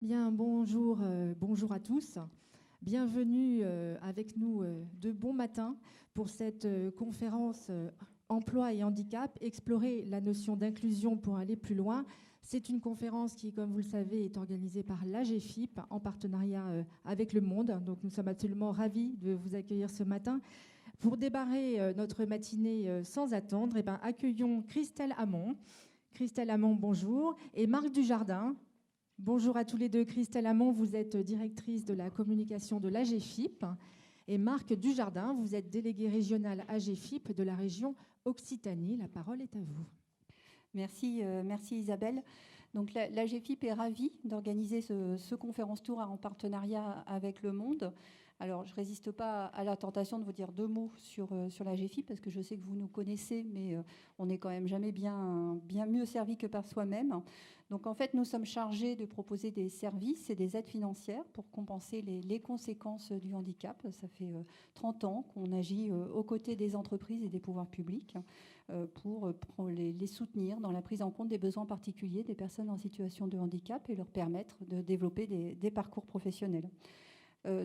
Bien, bonjour, bonjour à tous. Bienvenue avec nous de bon matin pour cette conférence Emploi et handicap, explorer la notion d'inclusion pour aller plus loin. C'est une conférence qui, comme vous le savez, est organisée par l'AGFIP en partenariat avec Le Monde. Donc nous sommes absolument ravis de vous accueillir ce matin. Pour démarrer notre matinée sans attendre, accueillons Christelle Hamon. Christelle Hamon, bonjour. Et Marc Dujardin. Bonjour à tous les deux. Christelle Hamon, vous êtes directrice de la communication de l'AGFIP. Et Marc Dujardin, vous êtes délégué régional AGFIP de la région Occitanie. La parole est à vous. Merci Isabelle. Donc l'AGFIP est ravie d'organiser ce conférence tour en partenariat avec Le Monde. Alors je ne résiste pas à la tentation de vous dire deux mots sur l'AGFIP parce que je sais que vous nous connaissez, mais on n'est quand même jamais bien mieux servi que par soi-même. Donc en fait, nous sommes chargés de proposer des services et des aides financières pour compenser les conséquences du handicap. Ça fait 30 ans qu'on agit aux côtés des entreprises et des pouvoirs publics pour les soutenir dans la prise en compte des besoins particuliers des personnes en situation de handicap et leur permettre de développer des parcours professionnels.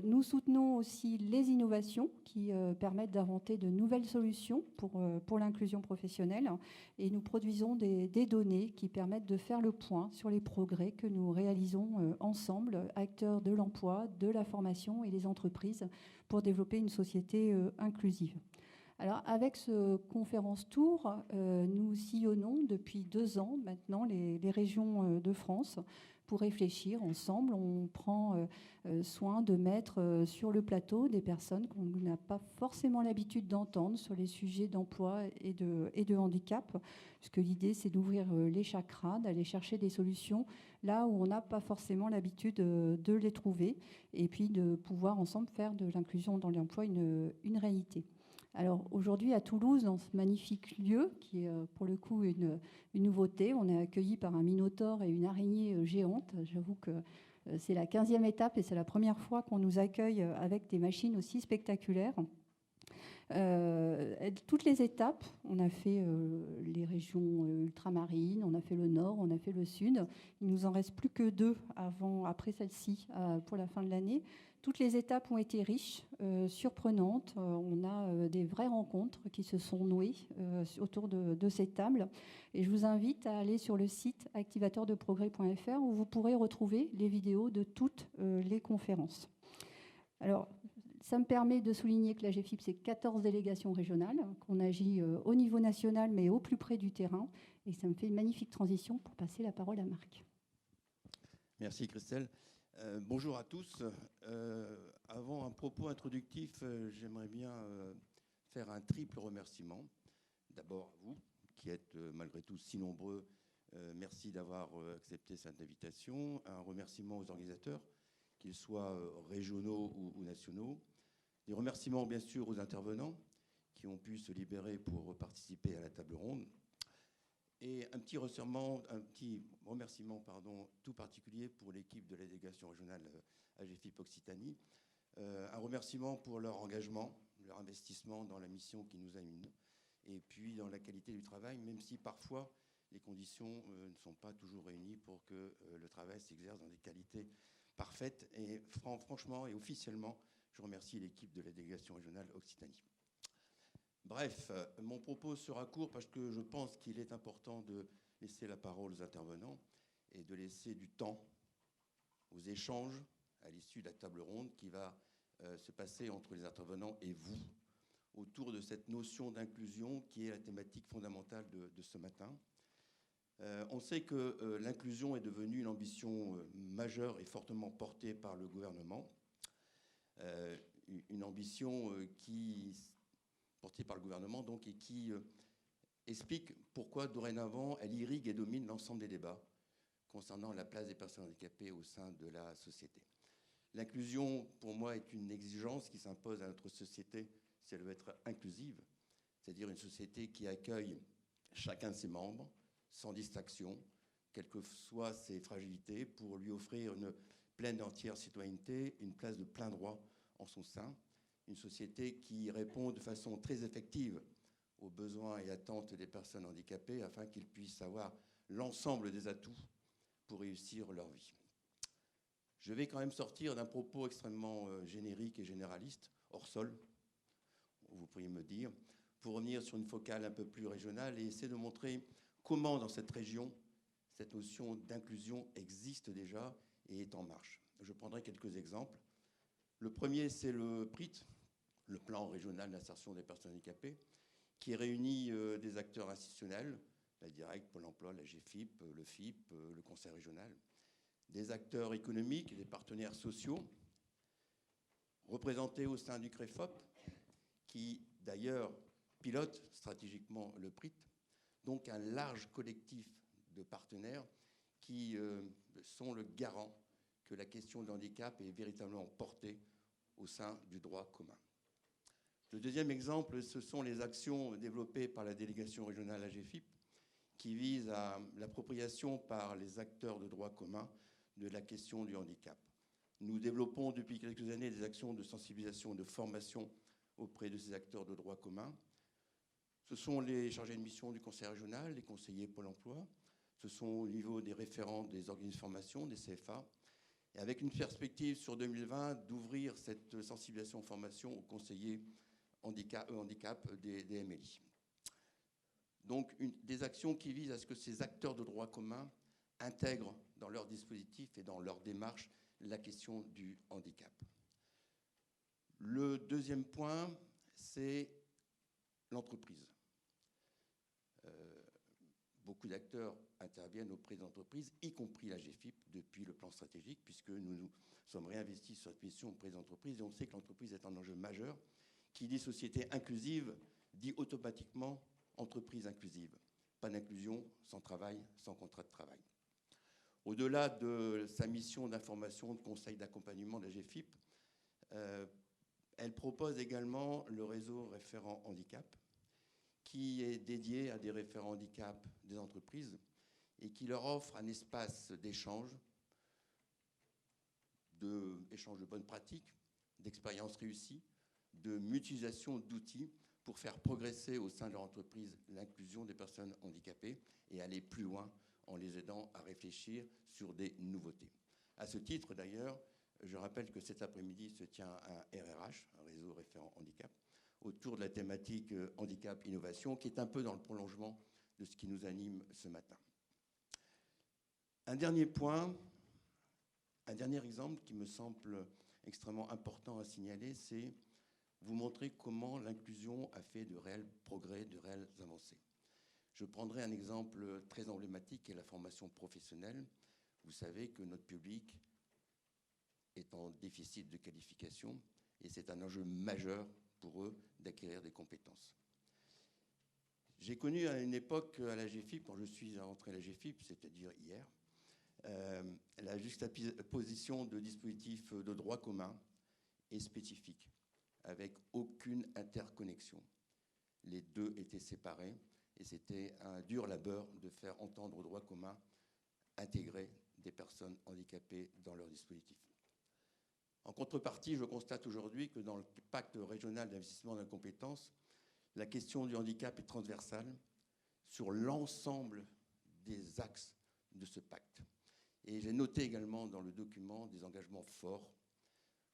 Nous soutenons aussi les innovations qui permettent d'inventer de nouvelles solutions pour l'inclusion professionnelle et nous produisons des données qui permettent de faire le point sur les progrès que nous réalisons ensemble, acteurs de l'emploi, de la formation et les entreprises pour développer une société inclusive. Alors, avec ce conférence tour, nous sillonnons depuis 2 ans maintenant les régions de France pour réfléchir ensemble. On prend soin de mettre sur le plateau des personnes qu'on n'a pas forcément l'habitude d'entendre sur les sujets d'emploi et de handicap, puisque l'idée, c'est d'ouvrir les chakras, d'aller chercher des solutions là où on n'a pas forcément l'habitude de les trouver, et puis de pouvoir ensemble faire de l'inclusion dans l'emploi une réalité. Alors aujourd'hui à Toulouse, dans ce magnifique lieu qui est pour le coup une nouveauté, on est accueilli par un minotaure et une araignée géante. J'avoue que c'est la 15e étape et c'est la première fois qu'on nous accueille avec des machines aussi spectaculaires. Toutes les étapes, on a fait les régions ultramarines, on a fait le nord, on a fait le sud. Il nous en reste plus que 2 après celle-ci pour la fin de l'année. Toutes les étapes ont été riches, surprenantes. On a des vraies rencontres qui se sont nouées autour de cette table. Et je vous invite à aller sur le site activateurdeprogrès.fr où vous pourrez retrouver les vidéos de toutes les conférences. Alors, ça me permet de souligner que l'AGFIP, c'est 14 délégations régionales, qu'on agit au niveau national, mais au plus près du terrain. Et ça me fait une magnifique transition pour passer la parole à Marc. Merci Christelle. Bonjour à tous. Avant un propos introductif, j'aimerais bien faire un triple remerciement. D'abord à vous, qui êtes malgré tout si nombreux. Merci d'avoir accepté cette invitation. Un remerciement aux organisateurs, qu'ils soient régionaux ou nationaux. Des remerciements, bien sûr, aux intervenants qui ont pu se libérer pour participer à la table ronde. Et un petit remerciement tout particulier pour l'équipe de la délégation régionale AGFIP Occitanie. Un remerciement pour leur engagement, leur investissement dans la mission qui nous anime, et puis dans la qualité du travail, même si parfois les conditions ne sont pas toujours réunies pour que le travail s'exerce dans des qualités parfaites. Et franchement et officiellement, je remercie l'équipe de la délégation régionale Occitanie. Bref, mon propos sera court parce que je pense qu'il est important de laisser la parole aux intervenants et de laisser du temps aux échanges à l'issue de la table ronde qui va se passer entre les intervenants et vous autour de cette notion d'inclusion qui est la thématique fondamentale de ce matin. On sait que l'inclusion est devenue une ambition majeure et fortement portée par le gouvernement. Une ambition portée par le gouvernement donc, et qui explique pourquoi dorénavant elle irrigue et domine l'ensemble des débats concernant la place des personnes handicapées au sein de la société. L'inclusion, pour moi, est une exigence qui s'impose à notre société si elle veut être inclusive, c'est-à-dire une société qui accueille chacun de ses membres, sans distinction, quelles que soient ses fragilités, pour lui offrir une pleine et entière citoyenneté, une place de plein droit en son sein, une société qui répond de façon très effective aux besoins et attentes des personnes handicapées afin qu'ils puissent avoir l'ensemble des atouts pour réussir leur vie. Je vais quand même sortir d'un propos extrêmement générique et généraliste, hors sol, vous pourriez me dire, pour revenir sur une focale un peu plus régionale et essayer de montrer comment dans cette région, cette notion d'inclusion existe déjà et est en marche. Je prendrai quelques exemples. Le premier, c'est le PRIT, le plan régional d'insertion des personnes handicapées, qui réunit des acteurs institutionnels, la Directe, Pôle emploi, la GFIP, le FIP, le Conseil régional, des acteurs économiques et des partenaires sociaux, représentés au sein du CREFOP, qui d'ailleurs pilote stratégiquement le PRIT, donc un large collectif de partenaires qui sont le garant que la question du handicap est véritablement portée au sein du droit commun. Le deuxième exemple, ce sont les actions développées par la délégation régionale AGFIP qui visent à l'appropriation par les acteurs de droit commun de la question du handicap. Nous développons depuis quelques années des actions de sensibilisation et de formation auprès de ces acteurs de droit commun. Ce sont les chargés de mission du conseil régional, les conseillers Pôle emploi, ce sont au niveau des référents des organismes de formation, des CFA, et avec une perspective sur 2020 d'ouvrir cette sensibilisation-formation aux conseillers handicap des MLI. Donc des actions qui visent à ce que ces acteurs de droit commun intègrent dans leur dispositif et dans leur démarche la question du handicap. Le deuxième point, c'est l'entreprise. Beaucoup d'acteurs interviennent auprès d'entreprises, y compris la GFIP, depuis le plan stratégique, puisque nous sommes réinvestis sur cette mission auprès des entreprises, et on sait que l'entreprise est un enjeu majeur. Qui dit société inclusive, dit automatiquement entreprise inclusive. Pas d'inclusion sans travail, sans contrat de travail. Au-delà de sa mission d'information, de conseil, d'accompagnement de la GFIP, elle propose également le réseau référent handicap, qui est dédié à des référents handicap des entreprises et qui leur offre un espace d'échange de bonnes pratiques, d'expériences réussies, de mutualisation d'outils pour faire progresser au sein de leur entreprise l'inclusion des personnes handicapées et aller plus loin en les aidant à réfléchir sur des nouveautés. À ce titre, d'ailleurs, je rappelle que cet après-midi se tient un RRH, un réseau référent handicap, autour de la thématique handicap-innovation, qui est un peu dans le prolongement de ce qui nous anime ce matin. Un dernier point, un dernier exemple qui me semble extrêmement important à signaler, c'est vous montrer comment l'inclusion a fait de réels progrès, de réelles avancées. Je prendrai un exemple très emblématique qui est la formation professionnelle. Vous savez que notre public est en déficit de qualification et c'est un enjeu majeur pour eux d'acquérir des compétences. J'ai connu à une époque à la GFIP, quand je suis rentré à la GFIP, c'est-à-dire hier, la juxtaposition de dispositifs de droit commun et spécifiques, avec aucune interconnexion. Les deux étaient séparés et c'était un dur labeur de faire entendre au droit commun intégrer des personnes handicapées dans leur dispositif. En contrepartie, je constate aujourd'hui que dans le pacte régional d'investissement dans la compétence, la question du handicap est transversale sur l'ensemble des axes de ce pacte. Et j'ai noté également dans le document des engagements forts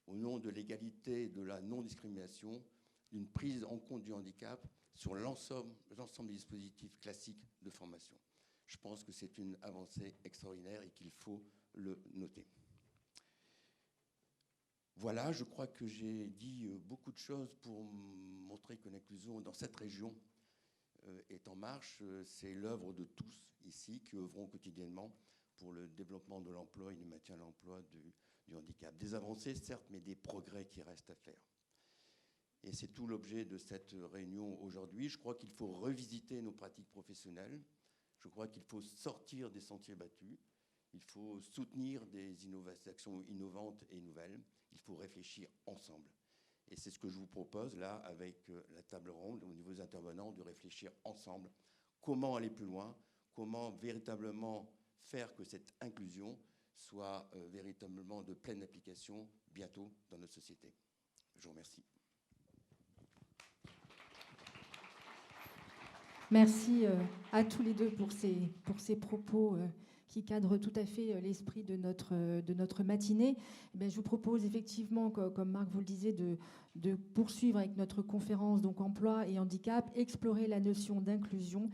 au nom de l'égalité et de la non-discrimination, d'une prise en compte du handicap sur l'ensemble des dispositifs classiques de formation. Je pense que c'est une avancée extraordinaire et qu'il faut le noter. Voilà, je crois que j'ai dit beaucoup de choses pour montrer que l'inclusion dans cette région est en marche. C'est l'œuvre de tous ici qui œuvront quotidiennement pour le développement de l'emploi et du maintien de l'emploi du handicap. Des avancées, certes, mais des progrès qui restent à faire. Et c'est tout l'objet de cette réunion aujourd'hui. Je crois qu'il faut revisiter nos pratiques professionnelles. Je crois qu'il faut sortir des sentiers battus. Il faut soutenir des actions innovantes et nouvelles. Il faut réfléchir ensemble. Et c'est ce que je vous propose là avec la table ronde au niveau des intervenants, de réfléchir ensemble comment aller plus loin, comment véritablement faire que cette inclusion soit véritablement de pleine application bientôt dans notre société. Je vous remercie. Merci à tous les deux pour ces propos qui cadre tout à fait l'esprit de notre matinée. Eh je vous propose effectivement, comme Marc vous le disait, de poursuivre avec notre conférence donc emploi et handicap, explorer la notion d'inclusion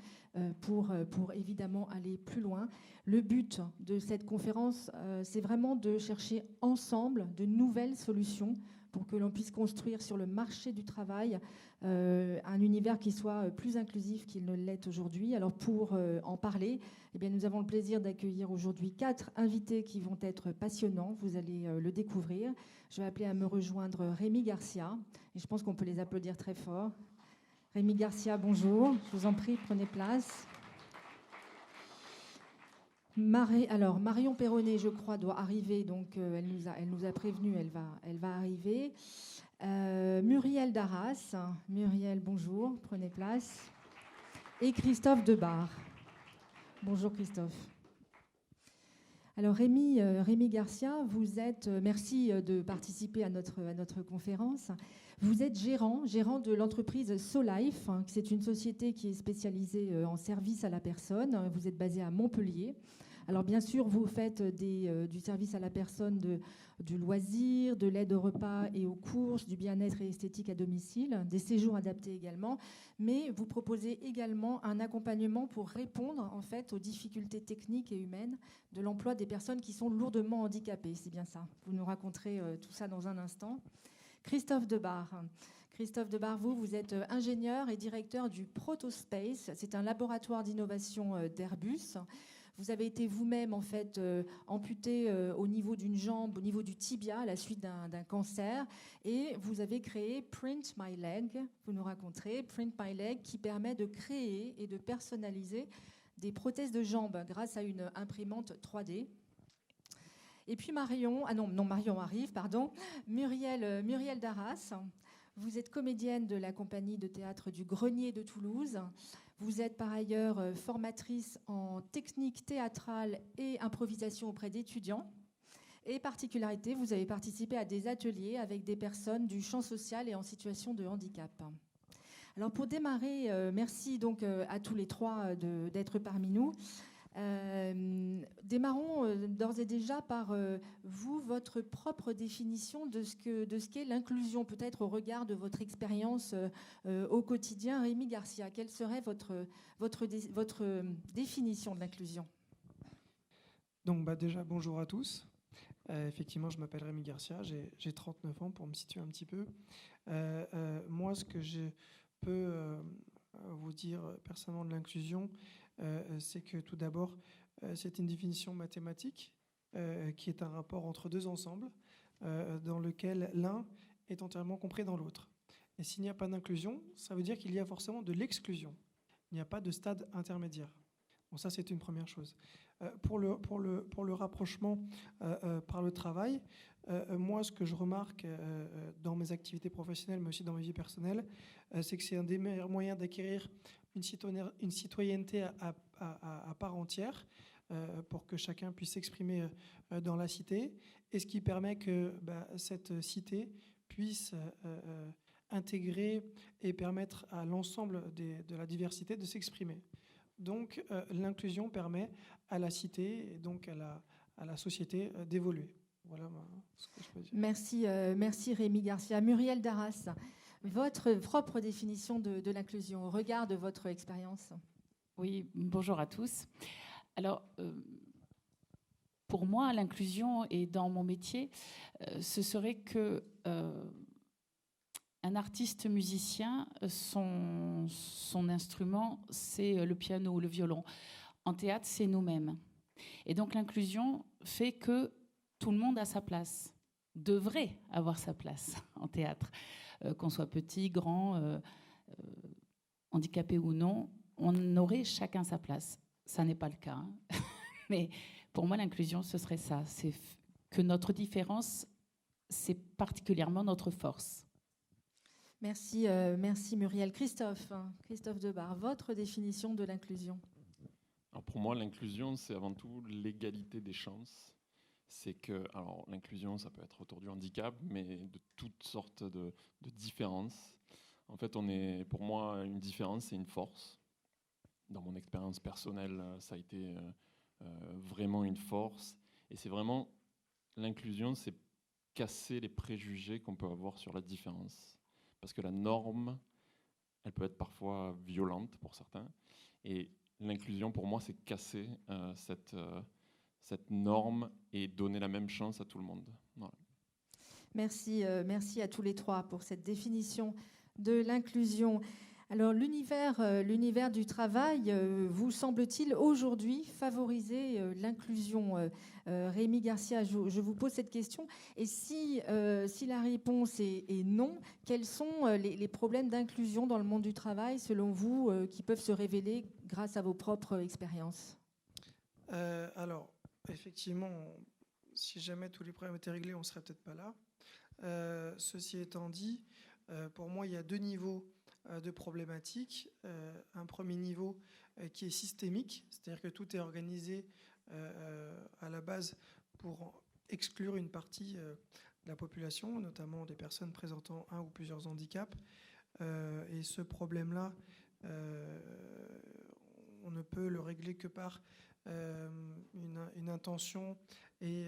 pour évidemment aller plus loin. Le but de cette conférence, c'est vraiment de chercher ensemble de nouvelles solutions pour que l'on puisse construire sur le marché du travail un univers qui soit plus inclusif qu'il ne l'est aujourd'hui. Alors pour en parler, eh bien, nous avons le plaisir d'accueillir aujourd'hui 4 invités qui vont être passionnants. Vous allez le découvrir. Je vais appeler à me rejoindre Rémi Garcia. Et je pense qu'on peut les applaudir très fort. Rémi Garcia, bonjour. Je vous en prie, prenez place. Alors, Marion Perronnet, je crois, doit arriver. Donc, elle nous a prévenu, elle va arriver. Muriel Darras. Muriel, bonjour. Prenez place. Et Christophe Debar. Bonjour, Christophe. Alors, Rémi Garcia, merci de participer à notre conférence. Vous êtes gérant de l'entreprise SoLife. C'est une société qui est spécialisée en service à la personne. Vous êtes basé à Montpellier. Alors bien sûr, vous faites du service à la personne, du loisir, de l'aide au repas et aux courses, du bien-être et esthétique à domicile, des séjours adaptés également, mais vous proposez également un accompagnement pour répondre en fait aux difficultés techniques et humaines de l'emploi des personnes qui sont lourdement handicapées. C'est bien ça. Vous nous raconterez tout ça dans un instant. Christophe Debar. Christophe Debar, vous êtes ingénieur et directeur du Protospace. C'est un laboratoire d'innovation d'Airbus. Vous avez été vous-même en fait amputé au niveau d'une jambe, au niveau du tibia à la suite d'un cancer, et vous avez créé Print My Leg. Vous nous raconterez Print My Leg, qui permet de créer et de personnaliser des prothèses de jambes grâce à une imprimante 3D. Et puis Marion arrive, pardon. Muriel Darras. Vous êtes comédienne de la compagnie de théâtre du Grenier de Toulouse. Vous êtes par ailleurs formatrice en technique théâtrale et improvisation auprès d'étudiants. Et particularité, vous avez participé à des ateliers avec des personnes du champ social et en situation de handicap. Alors pour démarrer, merci donc à tous les 3 d'être parmi nous. Démarrons d'ores et déjà par votre propre définition de ce qu'est l'inclusion, peut-être au regard de votre expérience au quotidien. Rémi Garcia, quelle serait votre définition de l'inclusion ? Donc déjà, bonjour à tous. Effectivement, je m'appelle Rémi Garcia, j'ai 39 ans pour me situer un petit peu. Moi, ce que je peux vous dire personnellement de l'inclusion, c'est que tout d'abord, c'est une définition mathématique qui est un rapport entre 2 ensembles dans lequel l'un est entièrement compris dans l'autre. Et s'il n'y a pas d'inclusion, ça veut dire qu'il y a forcément de l'exclusion. Il n'y a pas de stade intermédiaire. Bon, ça, c'est une première chose. Pour le rapprochement par le travail, moi, ce que je remarque dans mes activités professionnelles, mais aussi dans ma vie personnelle, c'est que c'est un des meilleurs moyens d'acquérir une citoyenneté à part entière pour que chacun puisse s'exprimer dans la cité, et ce qui permet que cette cité puisse intégrer et permettre à l'ensemble de la diversité de s'exprimer. Donc l'inclusion permet à la cité et donc à la société d'évoluer. Voilà ce que je peux dire. Merci Rémi Garcia. Muriel Darras, votre propre définition de l'inclusion au regard de votre expérience. Oui, bonjour à tous. Alors, pour moi, l'inclusion et dans mon métier, ce serait que un artiste musicien, son instrument, c'est le piano ou le violon. En théâtre, c'est nous-mêmes. Et donc l'inclusion fait que tout le monde a sa place, devrait avoir sa place en théâtre. Qu'on soit petit, grand, handicapé ou non, on aurait chacun sa place. Ça n'est pas le cas. Hein. Mais pour moi, l'inclusion, ce serait ça. C'est que notre différence, c'est particulièrement notre force. Merci Muriel. Christophe Debar, votre définition de l'inclusion. Alors pour moi, l'inclusion, c'est avant tout l'égalité des chances. C'est que, alors l'inclusion, ça peut être autour du handicap, mais de toutes sortes de différences. En fait, pour moi, une différence, c'est une force. Dans mon expérience personnelle, ça a été vraiment une force. Et c'est vraiment l'inclusion, c'est casser les préjugés qu'on peut avoir sur la différence. Parce que la norme, elle peut être parfois violente pour certains. Et l'inclusion, pour moi, c'est casser cette norme et donner la même chance à tout le monde. Voilà. Merci à tous les trois pour cette définition de l'inclusion. Alors, l'univers du travail, vous semble-t-il aujourd'hui favoriser l'inclusion? Rémi Garcia, je vous pose cette question. Et si la réponse est non, quels sont les problèmes d'inclusion dans le monde du travail, selon vous, qui peuvent se révéler grâce à vos propres expériences? Alors, effectivement, si jamais tous les problèmes étaient réglés, on ne serait peut-être pas là. Ceci étant dit, pour moi, il y a deux niveaux de problématiques. Un premier niveau qui est systémique, c'est-à-dire que tout est organisé à la base pour exclure une partie de la population, notamment des personnes présentant un ou plusieurs handicaps. Et ce problème-là, on ne peut le régler que par une intention et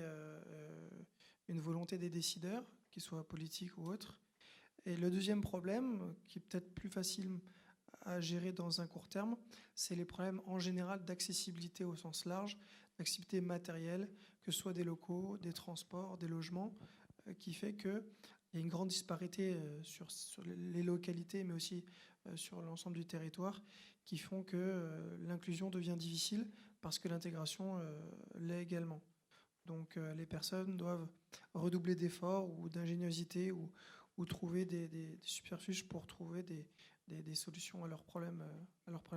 une volonté des décideurs, qu'ils soient politiques ou autres. Et le deuxième problème, qui est peut-être plus facile à gérer dans un court terme, c'est les problèmes en général d'accessibilité au sens large, d'accessibilité matérielle, que ce soit des locaux, des transports, des logements, qui fait qu'il y a une grande disparité sur les localités, mais aussi sur l'ensemble du territoire, qui font que l'inclusion devient difficile parce que l'intégration l'est également. Donc les personnes doivent redoubler d'efforts ou d'ingéniosité ou trouver des subterfuges pour trouver des solutions à leurs problèmes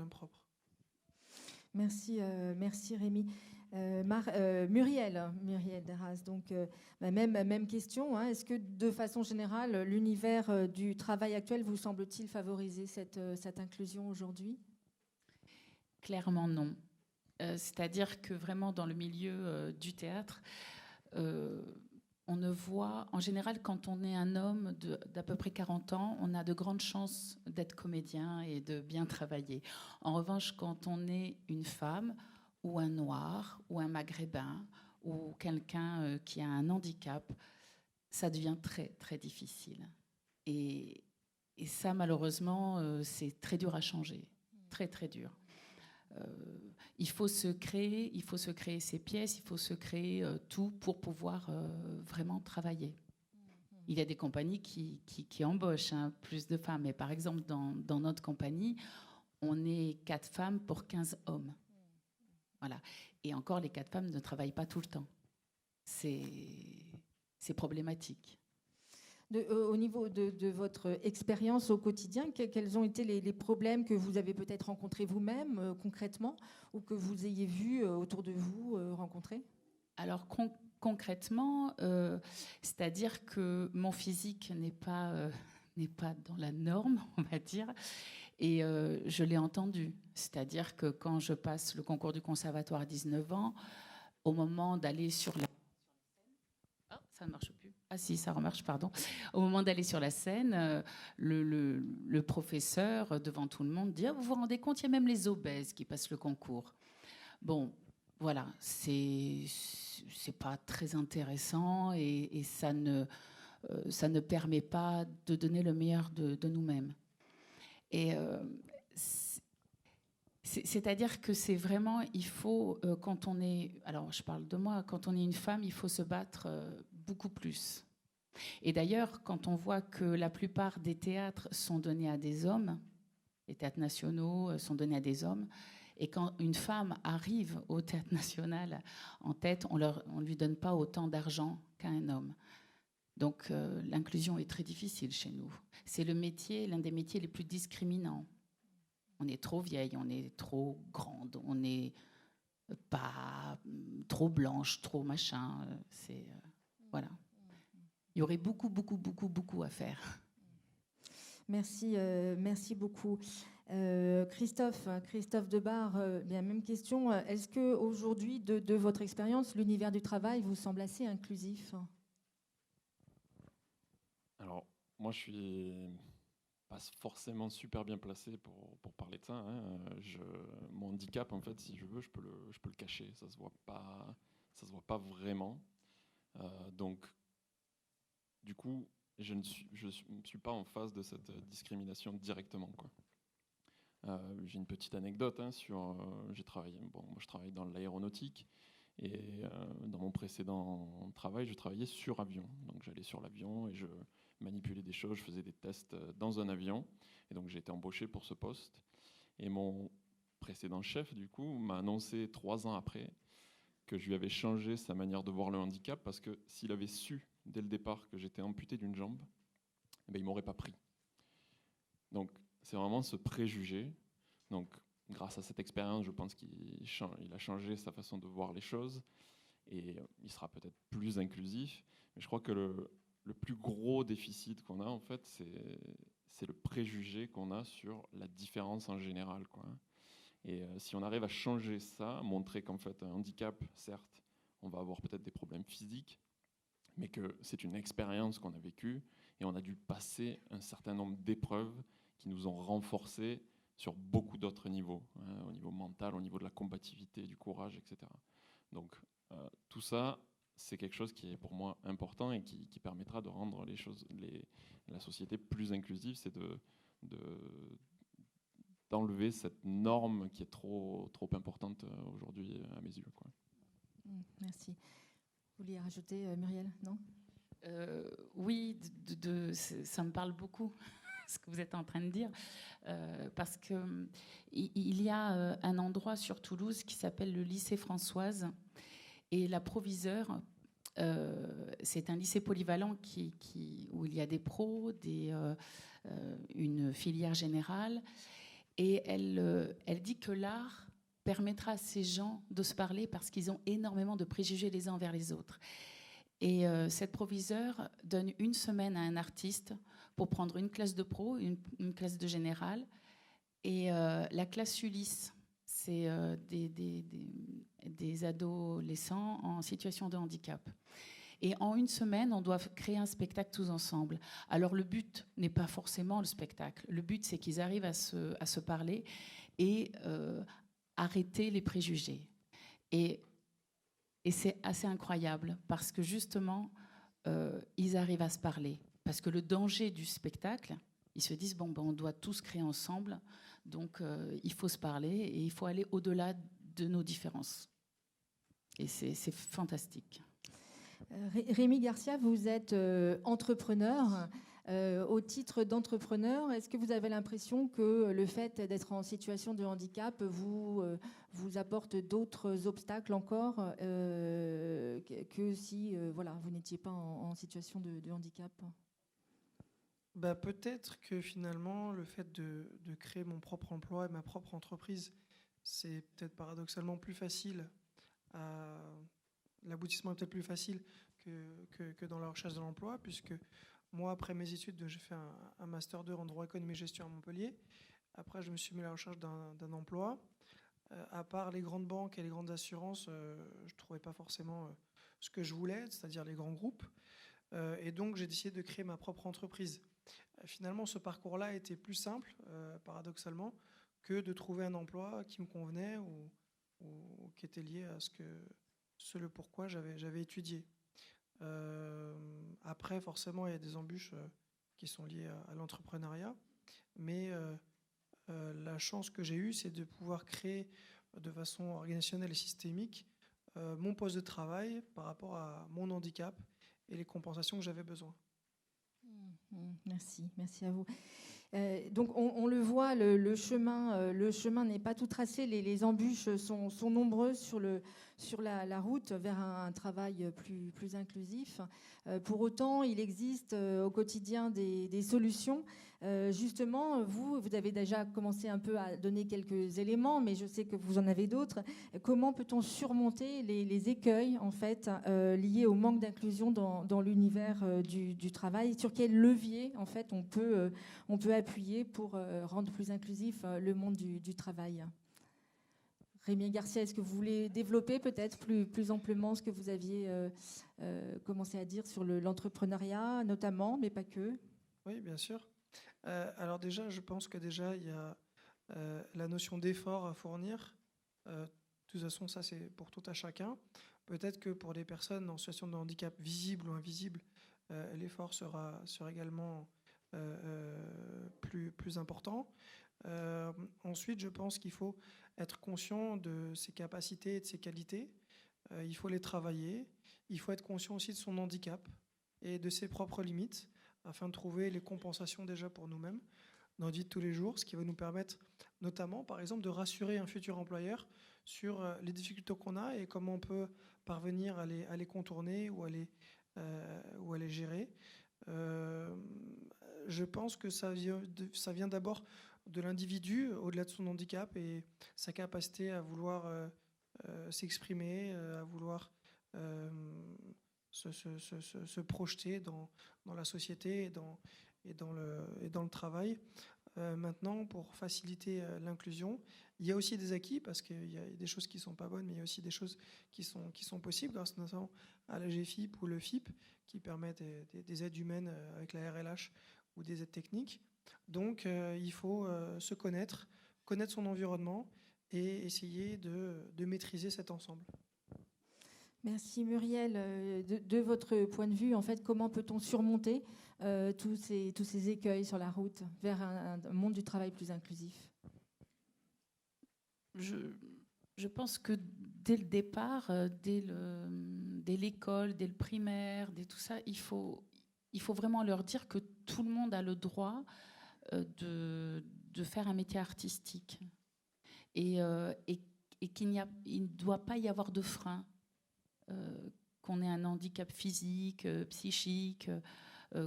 propres. Merci Rémi. Muriel Darras, donc même question. Hein. Est-ce que de façon générale, l'univers du travail actuel vous semble-t-il favoriser cette inclusion aujourd'hui? Clairement non. C'est-à-dire que vraiment dans le milieu du théâtre, on ne voit, en général, quand on est un homme d'à peu près 40 ans, on a de grandes chances d'être comédien et de bien travailler. En revanche, quand on est une femme ou un noir ou un maghrébin ou quelqu'un qui a un handicap, ça devient très, très difficile. Et ça, malheureusement, c'est très dur à changer. Très, très dur. Il faut se créer ses pièces, il faut se créer tout pour pouvoir vraiment travailler. Il y a des compagnies qui embauchent plus de femmes. Mais par exemple, dans notre compagnie, on est 4 femmes pour 15 hommes. Voilà. Et encore, les 4 femmes ne travaillent pas tout le temps. C'est problématique. Au niveau de votre expérience au quotidien, quels ont été les problèmes que vous avez peut-être rencontrés vous-même concrètement ou que vous ayez vu autour de vous rencontrer? Alors concrètement, c'est-à-dire que mon physique n'est pas dans la norme, on va dire, et je l'ai entendu. C'est-à-dire que quand je passe le concours du conservatoire à 19 ans, au moment d'aller sur la... Ah, ça ne marche plus. Ah si, ça remarche, pardon. Au moment d'aller sur la scène, le professeur, devant tout le monde, dit « Ah, vous vous rendez compte, il y a même les obèses qui passent le concours. » Bon, voilà, c'est pas très intéressant et ça ne permet pas de donner le meilleur de nous-mêmes. Et c'est-à-dire que c'est vraiment, il faut, quand on est, alors je parle de moi, quand on est une femme, il faut se battre beaucoup plus. Et d'ailleurs, quand on voit que la plupart des théâtres sont donnés à des hommes, les théâtres nationaux sont donnés à des hommes, et quand une femme arrive au théâtre national en tête, on ne lui donne pas autant d'argent qu'à un homme. Donc l'inclusion est très difficile chez nous. C'est l'un des métiers les plus discriminants. On est trop vieille, on est trop grande, on n'est pas trop blanche, trop machin. Voilà. Il y aurait beaucoup, beaucoup, beaucoup, beaucoup à faire. Merci beaucoup. Christophe Debar, bien, même question. Est-ce qu'aujourd'hui, de votre expérience, l'univers du travail vous semble assez inclusif? Alors, moi, je suis pas forcément super bien placé pour parler de ça. Hein. Mon handicap, en fait, si je veux, je peux le cacher. Ça se voit pas vraiment. Donc, du coup, je ne suis pas en face de cette discrimination directement, quoi. J'ai une petite anecdote hein, j'ai travaillé. Bon, moi, je travaille dans l'aéronautique et dans mon précédent travail, je travaillais sur avion. Donc, j'allais sur l'avion et je manipulais des choses, je faisais des tests dans un avion. Et donc, j'ai été embauché pour ce poste. Et mon précédent chef, du coup, m'a annoncé 3 ans après que je lui avais changé sa manière de voir le handicap parce que s'il avait su dès le départ que j'étais amputé d'une jambe, eh bien, il ne m'aurait pas pris. Donc, c'est vraiment ce préjugé. Donc, grâce à cette expérience, je pense qu'il a changé sa façon de voir les choses et il sera peut-être plus inclusif. Mais je crois que le plus gros déficit qu'on a, en fait, c'est le préjugé qu'on a sur la différence en général, quoi. Et si on arrive à changer ça, montrer qu'en fait, un handicap, certes, on va avoir peut-être des problèmes physiques, mais que c'est une expérience qu'on a vécue et on a dû passer un certain nombre d'épreuves qui nous ont renforcés sur beaucoup d'autres niveaux, hein, au niveau mental, au niveau de la combativité, du courage, etc. Donc tout ça, c'est quelque chose qui est pour moi important et qui permettra de rendre la société plus inclusive, c'est d'enlever cette norme qui est trop importante aujourd'hui à mes yeux, quoi. Merci. Vous vouliez rajouter, Muriel, non ? Oui, ça me parle beaucoup, ce que vous êtes en train de dire, parce qu'il y a un endroit sur Toulouse qui s'appelle le lycée Françoise, et la proviseure, c'est un lycée polyvalent où il y a des pros, une filière générale, et elle dit que l'art permettra à ces gens de se parler parce qu'ils ont énormément de préjugés les uns envers les autres. Et cette proviseure donne 1 semaine à un artiste pour prendre une classe de pro, une classe de général. Et la classe Ulysse, c'est des adolescents en situation de handicap. Et en 1 semaine, on doit créer un spectacle tous ensemble. Alors le but n'est pas forcément le spectacle. Le but, c'est qu'ils arrivent à se parler et arrêter les préjugés. Et c'est assez incroyable parce que justement, ils arrivent à se parler. Parce que le danger du spectacle, ils se disent, on doit tous créer ensemble, donc il faut se parler et il faut aller au-delà de nos différences. Et c'est fantastique. Rémi Garcia, vous êtes entrepreneur. Au titre d'entrepreneur, est-ce que vous avez l'impression que le fait d'être en situation de handicap vous apporte d'autres obstacles encore que si vous n'étiez pas en situation de handicap ? Peut-être que finalement, le fait de créer mon propre emploi et ma propre entreprise, c'est peut-être paradoxalement plus facile. L'aboutissement est peut-être plus facile que dans la recherche de l'emploi, puisque moi, après mes études, j'ai fait un Master 2 en droit économie et gestion à Montpellier. Après, je me suis mis à la recherche d'un emploi. À part les grandes banques et les grandes assurances, je ne trouvais pas forcément ce que je voulais, c'est-à-dire les grands groupes. Et donc, j'ai décidé de créer ma propre entreprise. Finalement, ce parcours-là était plus simple, paradoxalement, que de trouver un emploi qui me convenait ou qui était lié à ce pourquoi j'avais étudié. Après, forcément, il y a des embûches qui sont liées à l'entrepreneuriat, mais la chance que j'ai eue, c'est de pouvoir créer de façon organisationnelle et systémique mon poste de travail par rapport à mon handicap et les compensations que j'avais besoin. Merci à vous. Donc on le voit, le chemin n'est pas tout tracé, les embûches sont nombreuses sur la route vers un travail plus inclusif. Pour autant, il existe au quotidien des solutions. Justement, vous avez déjà commencé un peu à donner quelques éléments, mais je sais que vous en avez d'autres. Comment peut-on surmonter les écueils en fait liés au manque d'inclusion dans l'univers du travail ? Sur quel levier en fait on peut appuyer pour rendre plus inclusif le monde du travail ? Rémi Garcia, est-ce que vous voulez développer peut-être plus amplement ce que vous aviez commencé à dire sur l'entrepreneuriat notamment, mais pas que ? Oui, bien sûr. Alors déjà, je pense que déjà, il y a la notion d'effort à fournir. De toute façon, ça, c'est pour tout à chacun. Peut-être que pour des personnes en situation de handicap visible ou invisible, l'effort sera également plus important. Ensuite, je pense qu'il faut être conscient de ses capacités et de ses qualités. Il faut les travailler. Il faut être conscient aussi de son handicap et de ses propres limites afin de trouver les compensations déjà pour nous-mêmes dans notre vie de tous les jours, ce qui va nous permettre notamment, par exemple, de rassurer un futur employeur sur les difficultés qu'on a et comment on peut parvenir à les contourner ou à les gérer. Je pense que ça vient d'abord de l'individu, au-delà de son handicap et sa capacité à vouloir s'exprimer, à vouloir se projeter dans la société et dans le travail. Maintenant, pour faciliter l'inclusion, il y a aussi des acquis, parce qu'il y a des choses qui ne sont pas bonnes, mais il y a aussi des choses qui sont possibles, grâce notamment à la GFIP ou le FIP, qui permettent des aides humaines avec la RLH ou des aides techniques. Donc, il faut se connaître son environnement et essayer de maîtriser cet ensemble. Merci Muriel. De votre point de vue, en fait, comment peut-on surmonter tous ces écueils sur la route vers un monde du travail plus inclusif ? Je pense que dès le départ, dès l'école, dès le primaire, dès tout ça, il faut vraiment leur dire que tout le monde a le droit de faire un métier artistique et qu'il ne doit pas y avoir de frein. Qu'on ait un handicap physique, psychique,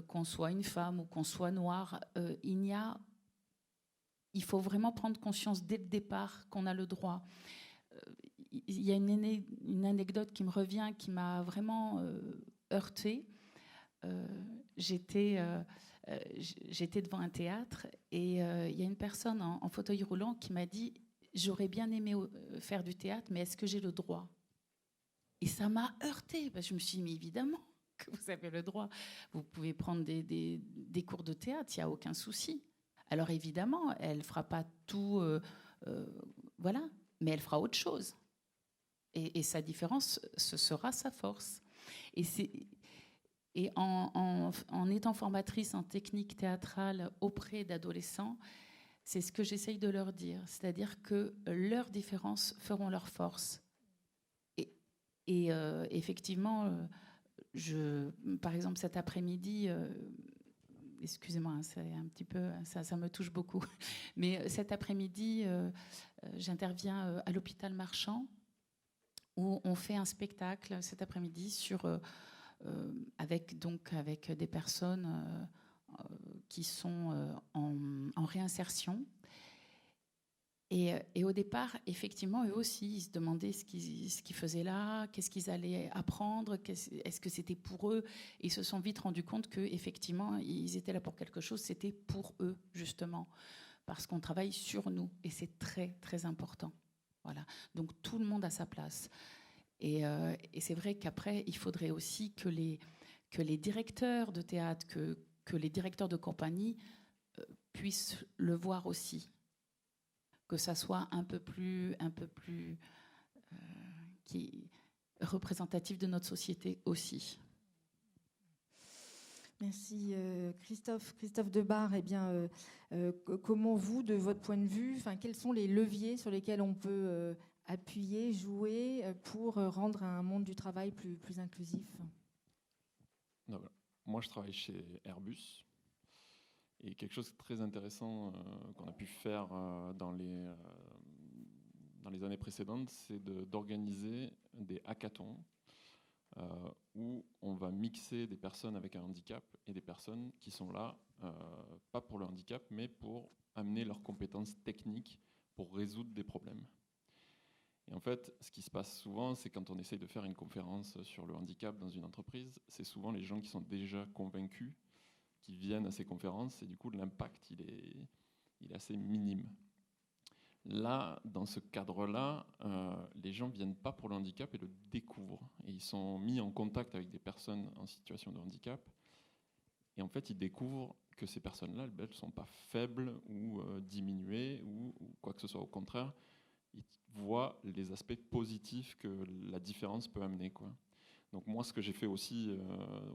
qu'on soit une femme ou qu'on soit noir, il faut vraiment prendre conscience dès le départ qu'on a le droit. Il y a une anecdote qui me revient, qui m'a vraiment heurtée. J'étais devant un théâtre et il y a une personne en fauteuil roulant qui m'a dit « J'aurais bien aimé faire du théâtre, mais est-ce que j'ai le droit ?» Et ça m'a heurtée. Je me suis dit, mais évidemment que vous avez le droit. Vous pouvez prendre des cours de théâtre, il n'y a aucun souci. Alors évidemment, elle ne fera pas tout, voilà, mais elle fera autre chose. Et sa différence, ce sera sa force. Et en étant formatrice en technique théâtrale auprès d'adolescents, c'est ce que j'essaye de leur dire. C'est-à-dire que leurs différences feront leur force. Et effectivement, par exemple, cet après-midi, excusez-moi, c'est un petit peu, ça me touche beaucoup, mais cet après-midi, j'interviens à l'hôpital Marchand, où on fait un spectacle cet après-midi avec des personnes qui sont en réinsertion. Et au départ, effectivement, eux aussi, ils se demandaient ce qu'ils faisaient là, qu'est-ce qu'ils allaient apprendre, est-ce que c'était pour eux. Et ils se sont vite rendus compte qu'effectivement, ils étaient là pour quelque chose, c'était pour eux, justement, parce qu'on travaille sur nous, et c'est très, très important. Voilà. Donc, tout le monde a sa place. Et c'est vrai qu'après, il faudrait aussi que les directeurs de théâtre, que les directeurs de compagnie puissent le voir aussi. Que ça soit un peu plus représentatif de notre société aussi. Merci Christophe Debar. Eh bien, comment vous, de votre point de vue, quels sont les leviers sur lesquels on peut appuyer, jouer pour rendre un monde du travail plus inclusif ? Moi, je travaille chez Airbus. Et quelque chose de très intéressant qu'on a pu faire dans les années précédentes, c'est d'organiser des hackathons où on va mixer des personnes avec un handicap et des personnes qui sont là, pas pour le handicap, mais pour amener leurs compétences techniques pour résoudre des problèmes. Et en fait, ce qui se passe souvent, c'est quand on essaye de faire une conférence sur le handicap dans une entreprise, c'est souvent les gens qui sont déjà convaincus qui viennent à ces conférences, et du coup l'impact il est assez minime. Là, dans ce cadre-là, les gens ne viennent pas pour le handicap et le découvrent. Et ils sont mis en contact avec des personnes en situation de handicap. Et en fait, ils découvrent que ces personnes-là, elles ne sont pas faibles ou diminuées ou quoi que ce soit. Au contraire, ils voient les aspects positifs que la différence peut amener, quoi. Donc moi, ce que j'ai fait aussi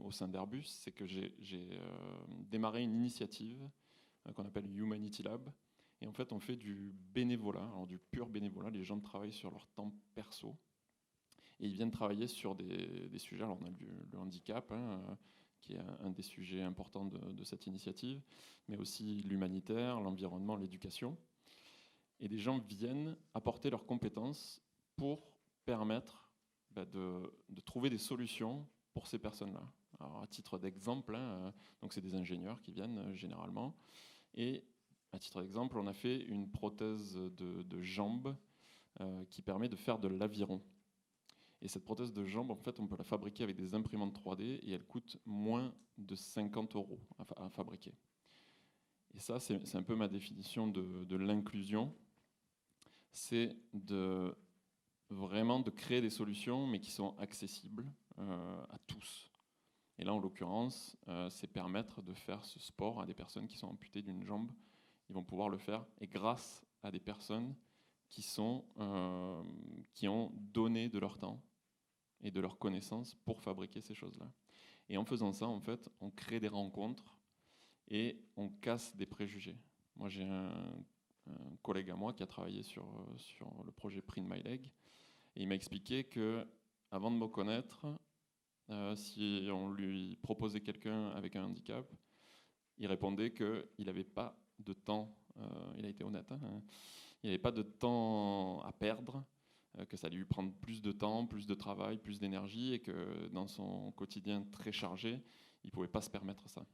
au sein d'Airbus, c'est que j'ai démarré une initiative qu'on appelle Humanity Lab. Et en fait, on fait du bénévolat, alors du pur bénévolat. Les gens travaillent sur leur temps perso. Et ils viennent travailler sur des sujets. Alors on a le handicap, qui est un des sujets importants de cette initiative, mais aussi l'humanitaire, l'environnement, l'éducation. Et des gens viennent apporter leurs compétences pour permettre de trouver des solutions pour ces personnes-là. Alors, à titre d'exemple, donc c'est des ingénieurs qui viennent généralement. Et à titre d'exemple, on a fait une prothèse de jambe qui permet de faire de l'aviron. Et cette prothèse de jambe, en fait, on peut la fabriquer avec des imprimantes 3D et elle coûte moins de 50 € à fabriquer. Et ça, c'est un peu ma définition de l'inclusion. C'est vraiment de créer des solutions, mais qui sont accessibles à tous. Et là, en l'occurrence, c'est permettre de faire ce sport à des personnes qui sont amputées d'une jambe. Ils vont pouvoir le faire, et grâce à des personnes qui ont donné de leur temps et de leurs connaissances pour fabriquer ces choses-là. Et en faisant ça, en fait, on crée des rencontres et on casse des préjugés. Moi, j'ai un collègue à moi qui a travaillé sur le projet Print My Leg, et il m'a expliqué que, avant de me connaître, si on lui proposait quelqu'un avec un handicap, il répondait qu'il n'avait pas de temps, il a été honnête, il n'avait pas de temps à perdre, que ça allait lui prendre plus de temps, plus de travail, plus d'énergie, et que dans son quotidien très chargé, il ne pouvait pas se permettre ça.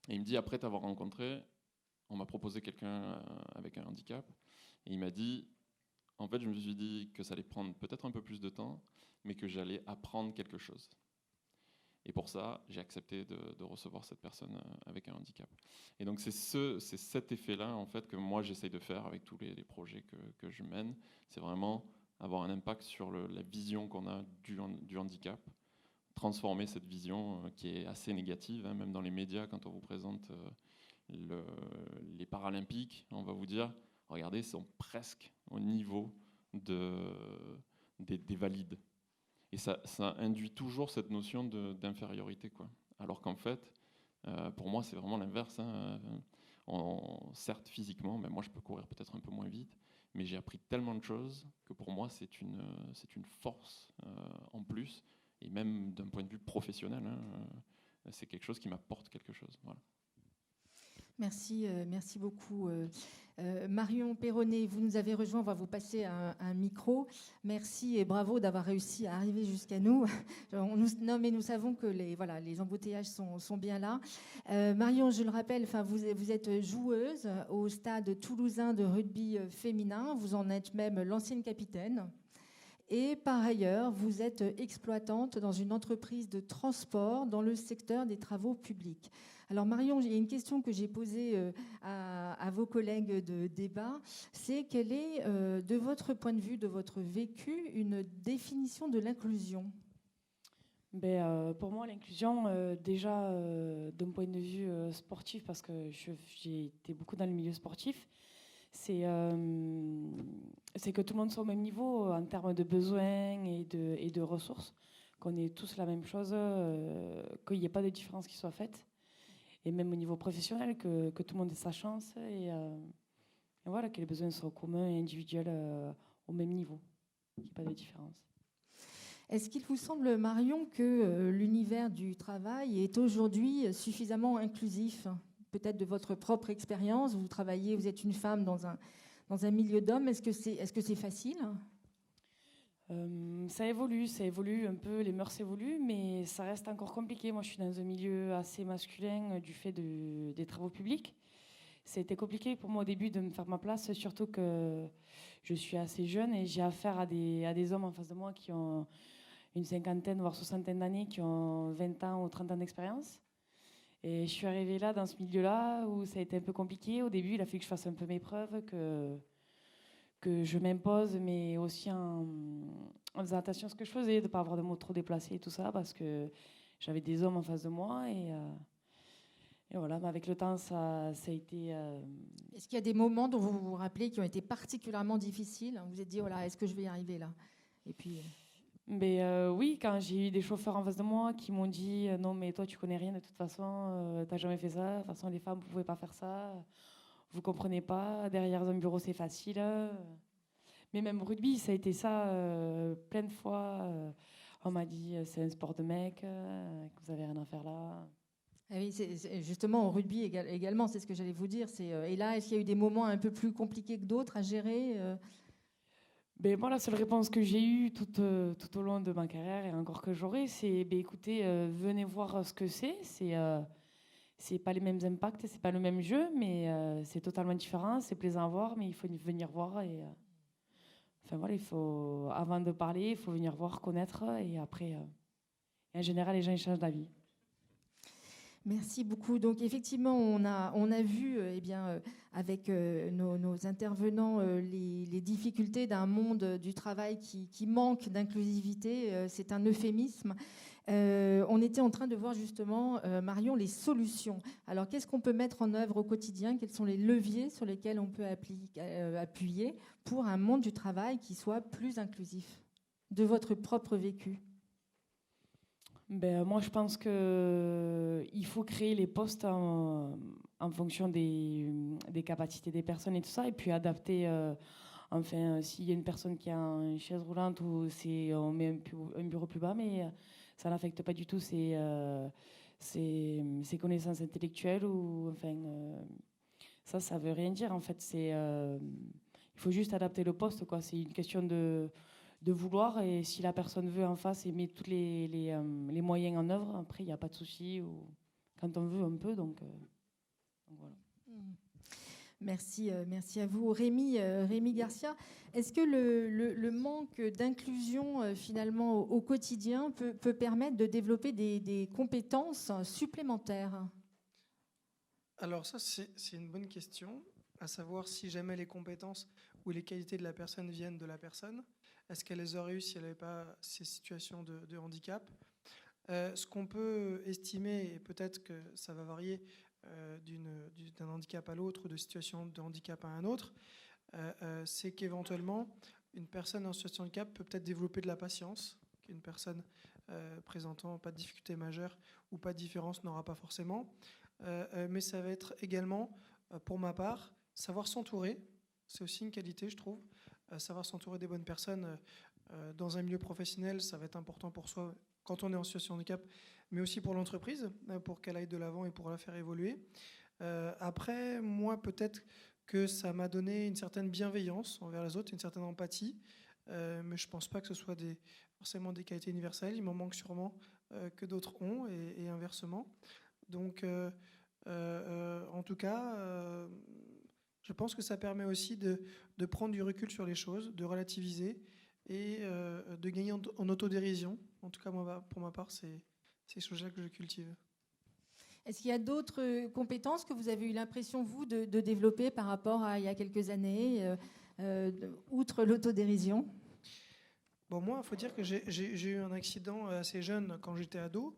Et il me dit, après t'avoir rencontré, on m'a proposé quelqu'un avec un handicap, et il m'a dit, en fait, je me suis dit que ça allait prendre peut-être un peu plus de temps, mais que j'allais apprendre quelque chose. Et pour ça, j'ai accepté de recevoir cette personne avec un handicap. Et donc, c'est cet effet-là, en fait, que moi, j'essaye de faire avec tous les projets que je mène. C'est vraiment avoir un impact sur la vision qu'on a du handicap, transformer cette vision qui est assez négative, même dans les médias, quand on vous présente les Paralympiques, on va vous dire, regardez, ils sont presque au niveau des valides. Et ça induit toujours cette notion d'infériorité, quoi. Alors qu'en fait, pour moi, c'est vraiment l'inverse. Certes, physiquement, moi, je peux courir peut-être un peu moins vite, mais j'ai appris tellement de choses que pour moi, c'est une force en plus. Et même d'un point de vue professionnel, c'est quelque chose qui m'apporte quelque chose. Voilà. Merci beaucoup. Marion Perronnet, vous nous avez rejoint, on va vous passer un micro. Merci et bravo d'avoir réussi à arriver jusqu'à nous. Mais nous savons que les embouteillages sont bien là. Marion, je le rappelle, vous êtes joueuse au stade toulousain de rugby féminin. Vous en êtes même l'ancienne capitaine. Et par ailleurs, vous êtes exploitante dans une entreprise de transport dans le secteur des travaux publics. Alors Marion, il y a une question que j'ai posée à vos collègues de débat, c'est quelle est, de votre point de vue, de votre vécu, une définition de l'inclusion ? Pour moi, l'inclusion, déjà d'un point de vue sportif, parce que j'ai été beaucoup dans le milieu sportif, c'est que tout le monde soit au même niveau en termes de besoins et de ressources, qu'on ait tous la même chose, qu'il n'y ait pas de différence qui soit faite, et même au niveau professionnel, que tout le monde ait sa chance, et voilà, que les besoins soient communs et individuels au même niveau, qu'il n'y ait pas de différence. Est-ce qu'il vous semble, Marion, que l'univers du travail est aujourd'hui suffisamment inclusif ? Peut-être de votre propre expérience, vous travaillez, vous êtes une femme dans un milieu d'hommes. Est-ce que c'est facile ? Ça évolue un peu, les mœurs évoluent, mais ça reste encore compliqué. Moi, je suis dans un milieu assez masculin du fait des travaux publics. C'était compliqué pour moi au début de me faire ma place, surtout que je suis assez jeune et j'ai affaire à des hommes en face de moi qui ont une cinquantaine, voire soixantaine d'années, qui ont 20 ans ou 30 ans d'expérience. Et je suis arrivée là, dans ce milieu-là, où ça a été un peu compliqué. Au début, il a fallu que je fasse un peu mes preuves, que je m'impose, mais aussi en faisant attention à ce que je faisais, de ne pas avoir de mots trop déplacés et tout ça, parce que j'avais des hommes en face de moi. Et voilà, mais avec le temps, ça a été... Est-ce qu'il y a des moments dont vous vous rappelez qui ont été particulièrement difficiles? Vous vous êtes dit, oh là, est-ce que je vais y arriver là? Et puis... Mais oui, quand j'ai eu des chauffeurs en face de moi qui m'ont dit non, mais toi, tu connais rien de toute façon, t'as jamais fait ça, de toute façon, les femmes, vous pouvez pas faire ça, vous comprenez pas, derrière un bureau, c'est facile. Mais même au rugby, ça a été ça plein de fois. On m'a dit c'est un sport de mec, que vous avez rien à faire là. Ah oui, justement, au rugby également, c'est ce que j'allais vous dire. Et là, est-ce qu'il y a eu des moments un peu plus compliqués que d'autres à gérer? Ben, moi, la seule réponse que j'ai eue tout au long de ma carrière, et encore que j'aurai, c'est ben, écoutez, venez voir ce que c'est. C'est pas les mêmes impacts, c'est pas le même jeu, mais c'est totalement différent. C'est plaisant à voir, mais il faut venir voir. Enfin voilà, avant de parler, il faut venir voir, connaître, et après, en général, les gens ils changent d'avis. Merci beaucoup. Donc effectivement, on a vu avec nos intervenants les difficultés d'un monde du travail qui manque d'inclusivité. C'est un euphémisme. On était en train de voir justement, Marion, les solutions. Alors qu'est-ce qu'on peut mettre en œuvre au quotidien? Quels sont les leviers sur lesquels on peut appuyer pour un monde du travail qui soit plus inclusif, de votre propre vécu? Ben, moi, je pense qu'il faut créer les postes en fonction des capacités des personnes et tout ça, et puis adapter. S'il y a une personne qui a une chaise roulante, on met un bureau plus bas, mais ça n'affecte pas du tout ses connaissances intellectuelles. Ça veut rien dire, en fait. Il faut juste adapter le poste, quoi. C'est une question de vouloir, et si la personne veut en face et met tous les moyens en œuvre, après il n'y a pas de souci, ou quand on veut un peu, donc voilà. Merci à vous. Rémi Garcia, est-ce que le manque d'inclusion finalement au quotidien peut permettre de développer des compétences supplémentaires? Alors ça, c'est une bonne question, à savoir si jamais les compétences ou les qualités de la personne viennent de la personne. Est-ce qu'elle les aurait eues si elle n'avait pas ces situations de handicap? Ce qu'on peut estimer, et peut-être que ça va varier d'un handicap à l'autre ou de situation de handicap à un autre, c'est qu'éventuellement, une personne en situation de handicap peut peut-être développer de la patience, qu'une personne présentant pas de difficulté majeure ou pas de différence n'aura pas forcément. Mais ça va être également, pour ma part, savoir s'entourer. C'est aussi une qualité, je trouve. Savoir s'entourer des bonnes personnes dans un milieu professionnel, ça va être important pour soi quand on est en situation de handicap, mais aussi pour l'entreprise, pour qu'elle aille de l'avant et pour la faire évoluer. Après, moi, peut-être que ça m'a donné une certaine bienveillance envers les autres, une certaine empathie, mais je ne pense pas que ce soit forcément des qualités universelles. Il m'en manque sûrement que d'autres ont, et inversement. Donc, en tout cas... je pense que ça permet aussi de prendre du recul sur les choses, de relativiser et de gagner en autodérision. En tout cas, moi, pour ma part, c'est ces choses-là que je cultive. Est-ce qu'il y a d'autres compétences que vous avez eu l'impression, vous, de développer par rapport à il y a quelques années, outre l'autodérision? Bon, moi, il faut dire que j'ai eu un accident assez jeune quand j'étais ado.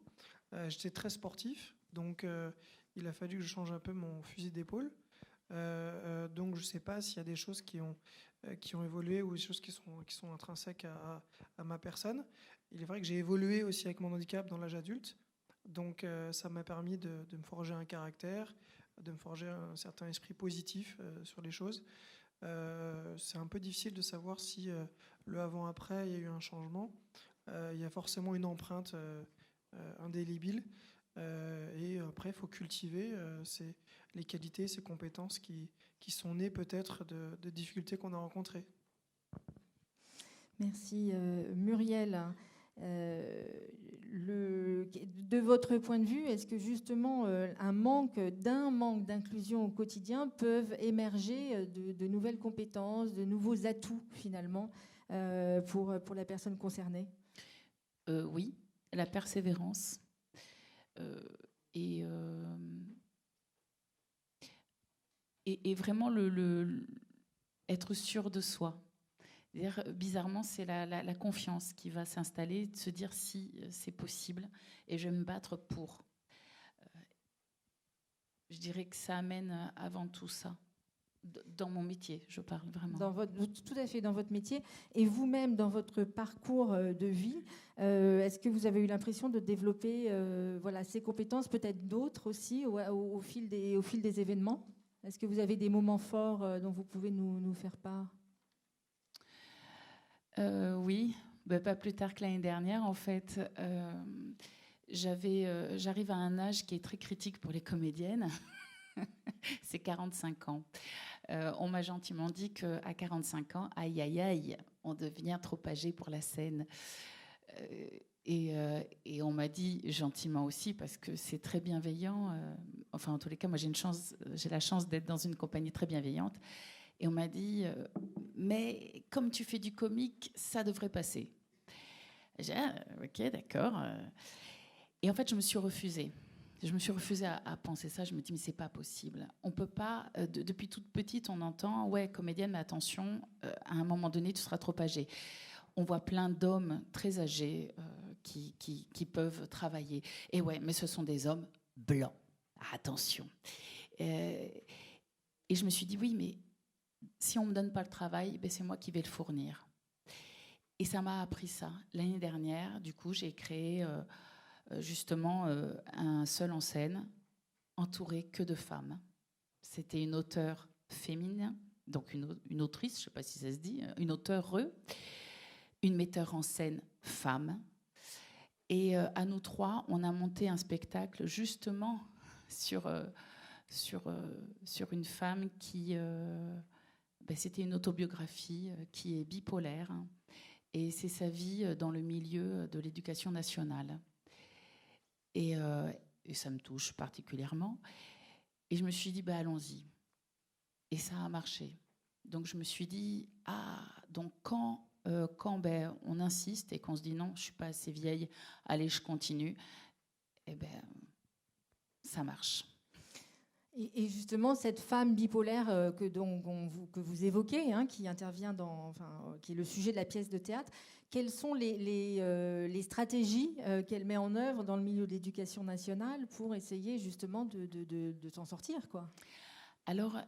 J'étais très sportif, donc il a fallu que je change un peu mon fusil d'épaule. Donc je ne sais pas s'il y a des choses qui ont évolué ou des choses qui sont intrinsèques à ma personne. Il est vrai que j'ai évolué aussi avec mon handicap dans l'âge adulte, donc ça m'a permis de me forger un caractère, de me forger un certain esprit positif sur les choses. C'est un peu difficile de savoir si le avant-après il y a eu un changement. Il y a forcément une empreinte indélébile. Et après, il faut cultiver les qualités, ces compétences qui sont nées peut-être de difficultés qu'on a rencontrées. Merci. Muriel, de votre point de vue, est-ce que justement un manque d'inclusion au quotidien peuvent émerger de nouvelles compétences, de nouveaux atouts finalement pour la personne concernée? Oui, la persévérance. Et vraiment être sûr de soi. C'est-à-dire, bizarrement, c'est la confiance qui va s'installer, de se dire si c'est possible et je vais me battre pour. je dirais que ça amène avant tout ça. Dans mon métier, je parle vraiment. Tout à fait, dans votre métier. Et vous-même, dans votre parcours de vie, est-ce que vous avez eu l'impression de développer ces compétences, peut-être d'autres aussi, au fil des événements? Est-ce que vous avez des moments forts dont vous pouvez nous faire part? Oui, pas plus tard que l'année dernière, en fait. J'arrive à un âge qui est très critique pour les comédiennes. C'est 45 ans. On m'a gentiment dit qu'à 45 ans, aïe, aïe, aïe, on devient trop âgé pour la scène. Et on m'a dit gentiment aussi, parce que c'est très bienveillant. Enfin, en tous les cas, moi, j'ai la chance d'être dans une compagnie très bienveillante. Et on m'a dit, mais comme tu fais du comique, ça devrait passer. J'ai dit, ok, d'accord. Et en fait, je me suis refusée. Je me suis refusée à penser ça. Je me dis, mais c'est pas possible. On peut pas. Depuis toute petite, on entend, ouais, comédienne, mais attention, à un moment donné, tu seras trop âgée. On voit plein d'hommes très âgés qui peuvent travailler. Et ouais, mais ce sont des hommes blancs. Attention. Et je me suis dit, oui, mais si on me donne pas le travail, c'est moi qui vais le fournir. Et ça m'a appris ça. L'année dernière, du coup, j'ai créé justement un seul en scène, entouré que de femmes. C'était une auteure féminine, donc une autrice, je ne sais pas si ça se dit, une auteure, une metteur en scène femme. Et à nous trois, on a monté un spectacle justement sur une femme qui... c'était une autobiographie qui est bipolaire. Et c'est sa vie dans le milieu de l'éducation nationale. Et ça me touche particulièrement. Et je me suis dit, allons-y. Et ça a marché. Donc je me suis dit, donc quand on insiste et qu'on se dit non, je ne suis pas assez vieille, allez, je continue, ça marche. Et justement, cette femme bipolaire que vous évoquez, qui intervient qui est le sujet de la pièce de théâtre, quelles sont les stratégies qu'elle met en œuvre dans le milieu de l'éducation nationale pour essayer justement de s'en sortir, quoi? Alors,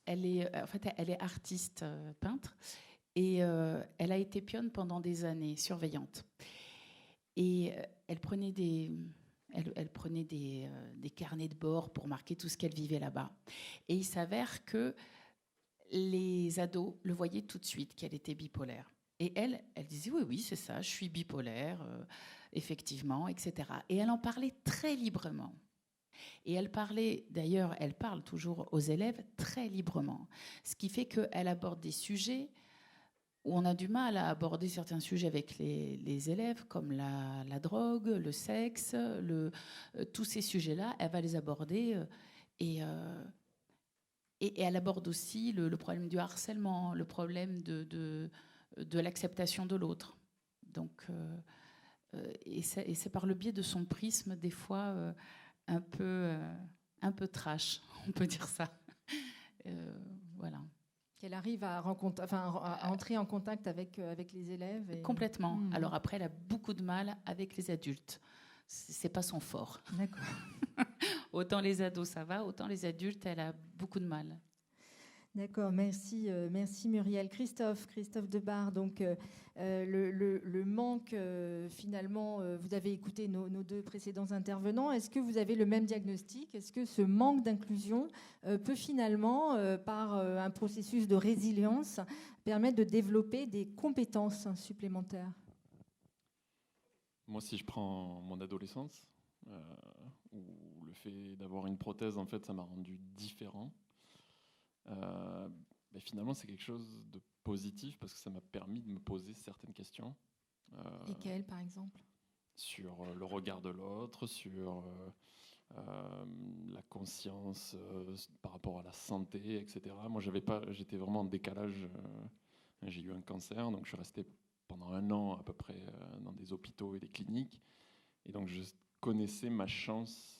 elle est artiste peintre et elle a été pionne pendant des années, surveillante. Et elle prenait des carnets de bord pour marquer tout ce qu'elle vivait là-bas. Et il s'avère que les ados le voyaient tout de suite qu'elle était bipolaire. Et elle disait oui, c'est ça, je suis bipolaire, effectivement, etc. Et elle en parlait très librement. Et elle parle toujours aux élèves très librement. Ce qui fait qu'elle aborde des sujets où on a du mal à aborder certains sujets avec les élèves, comme la drogue, le sexe, tous ces sujets-là, elle va les aborder. Et elle aborde aussi le problème du harcèlement, le problème de l'acceptation de l'autre. Donc, et c'est par le biais de son prisme, des fois, un peu trash, on peut dire ça. Voilà. Qu'elle arrive à entrer en contact avec les élèves. Complètement. Alors après, elle a beaucoup de mal avec les adultes. C'est pas son fort. D'accord. Autant les ados, ça va, autant les adultes, elle a beaucoup de mal. D'accord, merci Muriel. Christophe Debar, donc le manque, finalement, vous avez écouté nos deux précédents intervenants. Est-ce que vous avez le même diagnostic? Est-ce que ce manque d'inclusion peut finalement, par un processus de résilience, permettre de développer des compétences supplémentaires? Moi, si je prends mon adolescence, où le fait d'avoir une prothèse, en fait, ça m'a rendu différent. Finalement, c'est quelque chose de positif parce que ça m'a permis de me poser certaines questions. Lesquelles, par exemple? Sur le regard de l'autre, sur la conscience par rapport à la santé, etc. Moi, j'étais vraiment en décalage. J'ai eu un cancer, donc je suis resté pendant 1 an à peu près dans des hôpitaux et des cliniques. Et donc, je connaissais ma chance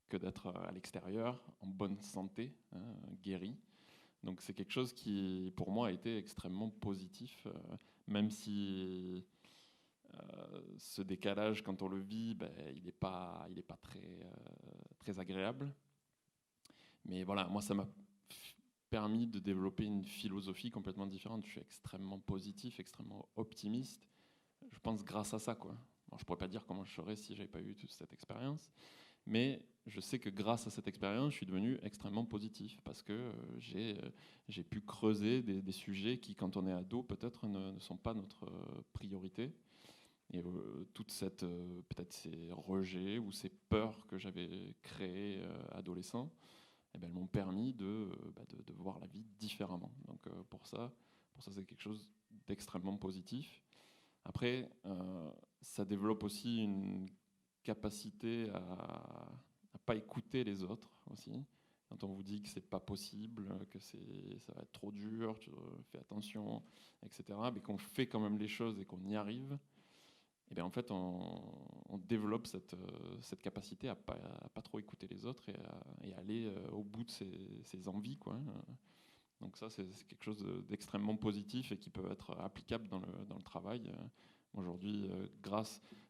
que d'être à l'extérieur, en bonne santé, guéri. Donc c'est quelque chose qui, pour moi, a été extrêmement positif, même si ce décalage, quand on le vit, il n'est pas très agréable. Mais voilà, moi, ça m'a permis de développer une philosophie complètement différente. Je suis extrêmement positif, extrêmement optimiste. Je pense grâce à ça, quoi. Alors, je ne pourrais pas dire comment je serais si je n'avais pas eu toute cette expérience, mais je sais que grâce à cette expérience, je suis devenu extrêmement positif parce que j'ai pu creuser des sujets qui, quand on est ado, peut-être ne sont pas notre priorité. Et toute cette, peut-être ces rejets ou ces peurs que j'avais créées adolescent, elles m'ont permis de voir la vie différemment. Donc pour ça c'est quelque chose d'extrêmement positif. Après, ça développe aussi une capacité à pas écouter les autres aussi. Quand on vous dit que c'est pas possible, que ça va être trop dur, tu fais attention, etc., mais qu'on fait quand même les choses et qu'on y arrive, et bien en fait on développe cette capacité à pas trop écouter les autres et aller au bout de ses envies, quoi. Donc ça c'est quelque chose d'extrêmement positif et qui peut être applicable dans le travail. Aujourd'hui,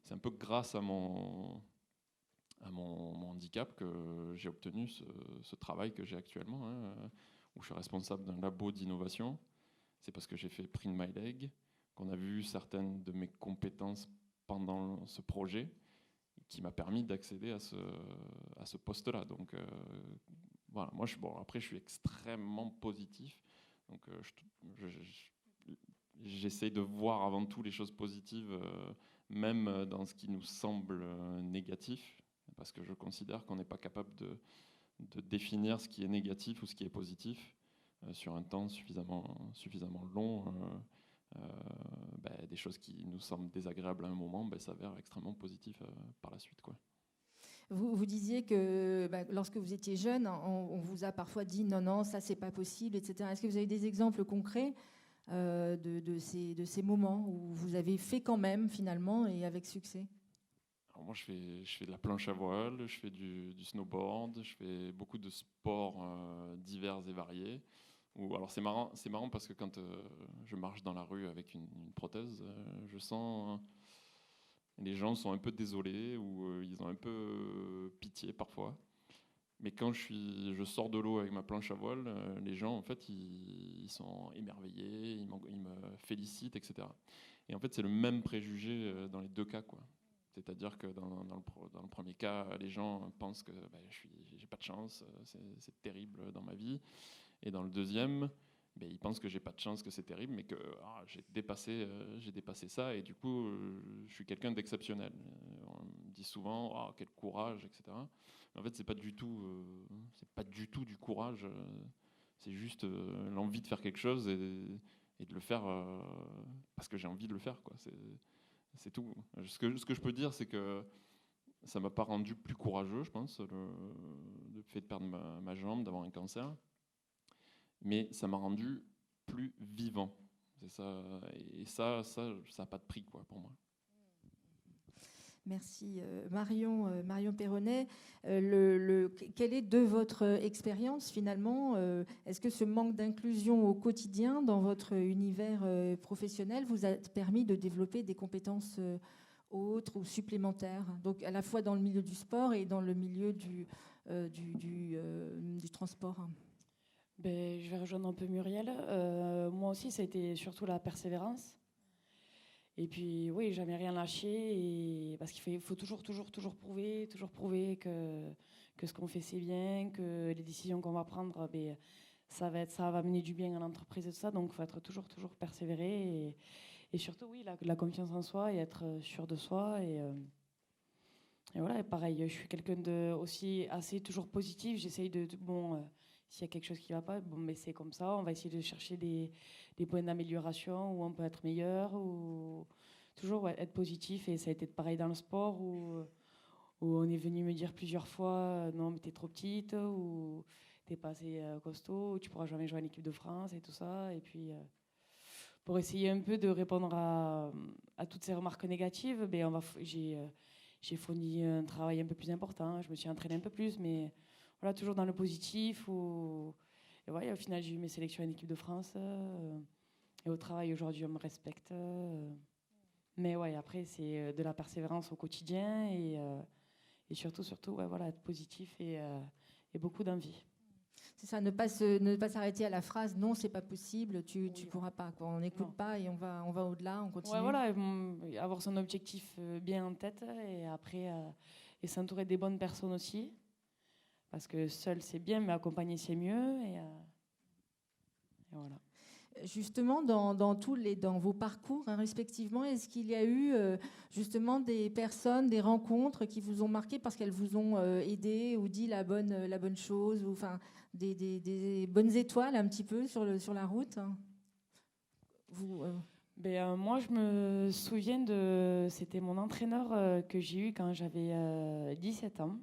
c'est un peu grâce à mon handicap que j'ai obtenu ce travail que j'ai actuellement, où je suis responsable d'un labo d'innovation. C'est parce que j'ai fait Print My Leg qu'on a vu certaines de mes compétences pendant ce projet qui m'a permis d'accéder à ce poste-là. Donc voilà, moi après je suis extrêmement positif. Donc j'essaye de voir avant tout les choses positives, même dans ce qui nous semble négatif, parce que je considère qu'on n'est pas capable de définir ce qui est négatif ou ce qui est positif sur un temps suffisamment long. Des choses qui nous semblent désagréables à un moment s'avèrent extrêmement positifs par la suite, quoi. Vous disiez que lorsque vous étiez jeune, on vous a parfois dit non, ça c'est pas possible, etc. Est-ce que vous avez des exemples concrets de ces moments où vous avez fait quand même finalement et avec succès? Alors moi je fais de la planche à voile, je fais du snowboard, je fais beaucoup de sports divers et variés. Alors c'est marrant parce que quand je marche dans la rue avec une prothèse, je sens les gens sont un peu désolés ou ils ont un peu pitié parfois. Mais quand je sors de l'eau avec ma planche à voile, les gens en fait ils sont émerveillés, ils me félicitent, etc. Et en fait c'est le même préjugé dans les deux cas, quoi. C'est-à-dire que dans le premier cas, les gens pensent que j'ai pas de chance, c'est terrible dans ma vie. Et dans le deuxième, ils pensent que j'ai pas de chance, que c'est terrible, mais que j'ai dépassé ça, et du coup, je suis quelqu'un d'exceptionnel. On me dit souvent, quel courage, etc. Mais en fait, c'est pas du tout du courage. C'est juste l'envie de faire quelque chose et de le faire parce que j'ai envie de le faire, quoi. C'est tout. Ce que je peux dire, c'est que ça m'a pas rendu plus courageux, je pense, le fait de perdre ma jambe, d'avoir un cancer. Mais ça m'a rendu plus vivant. C'est ça. Et ça n'a pas de prix, quoi, pour moi. Merci. Marion Perronnet, quelle est de votre expérience finalement, est-ce que ce manque d'inclusion au quotidien dans votre univers professionnel vous a permis de développer des compétences autres ou supplémentaires, donc à la fois dans le milieu du sport et dans le milieu du transport? Je vais rejoindre un peu Muriel. Moi aussi, ça a été surtout la persévérance. Et puis, oui, jamais rien lâcher. Parce qu'il faut toujours prouver que ce qu'on fait, c'est bien, que les décisions qu'on va prendre, ça va mener du bien à l'entreprise et tout ça. Donc, il faut être toujours persévérer. Et surtout, oui, la confiance en soi et être sûr de soi. Et voilà, et pareil, je suis quelqu'un de aussi assez toujours positif. J'essaye s'il y a quelque chose qui ne va pas, mais c'est comme ça. On va essayer de chercher des points d'amélioration où on peut être meilleur, ou toujours être positif. Et ça a été pareil dans le sport où on est venu me dire plusieurs fois non, mais t'es trop petite, ou t'es pas assez costaud, ou tu pourras jamais jouer en équipe de France et tout ça. Et puis pour essayer un peu de répondre à toutes ces remarques négatives, j'ai fourni un travail un peu plus important. Je me suis entraînée un peu plus, mais voilà, toujours dans le positif. Et au final, j'ai eu mes sélections en équipe de France. Et au travail, aujourd'hui, on me respecte. Mais ouais, après, c'est de la persévérance au quotidien et surtout, ouais, voilà, être positif et beaucoup d'envie. C'est ça, ne pas s'arrêter à la phrase non, c'est pas possible, tu pourras pas. Quoi. On n'écoute pas et on va au-delà, on continue. Ouais, voilà, avoir son objectif bien en tête et après et s'entourer des bonnes personnes aussi. Parce que seul c'est bien, mais accompagner c'est mieux. Et voilà. Justement, dans vos parcours respectivement, est-ce qu'il y a eu justement des personnes, des rencontres qui vous ont marqué parce qu'elles vous ont aidé ou dit la bonne chose, ou enfin des bonnes étoiles un petit peu sur la route Moi, je me souviens c'était mon entraîneur que j'ai eu quand j'avais 17 ans.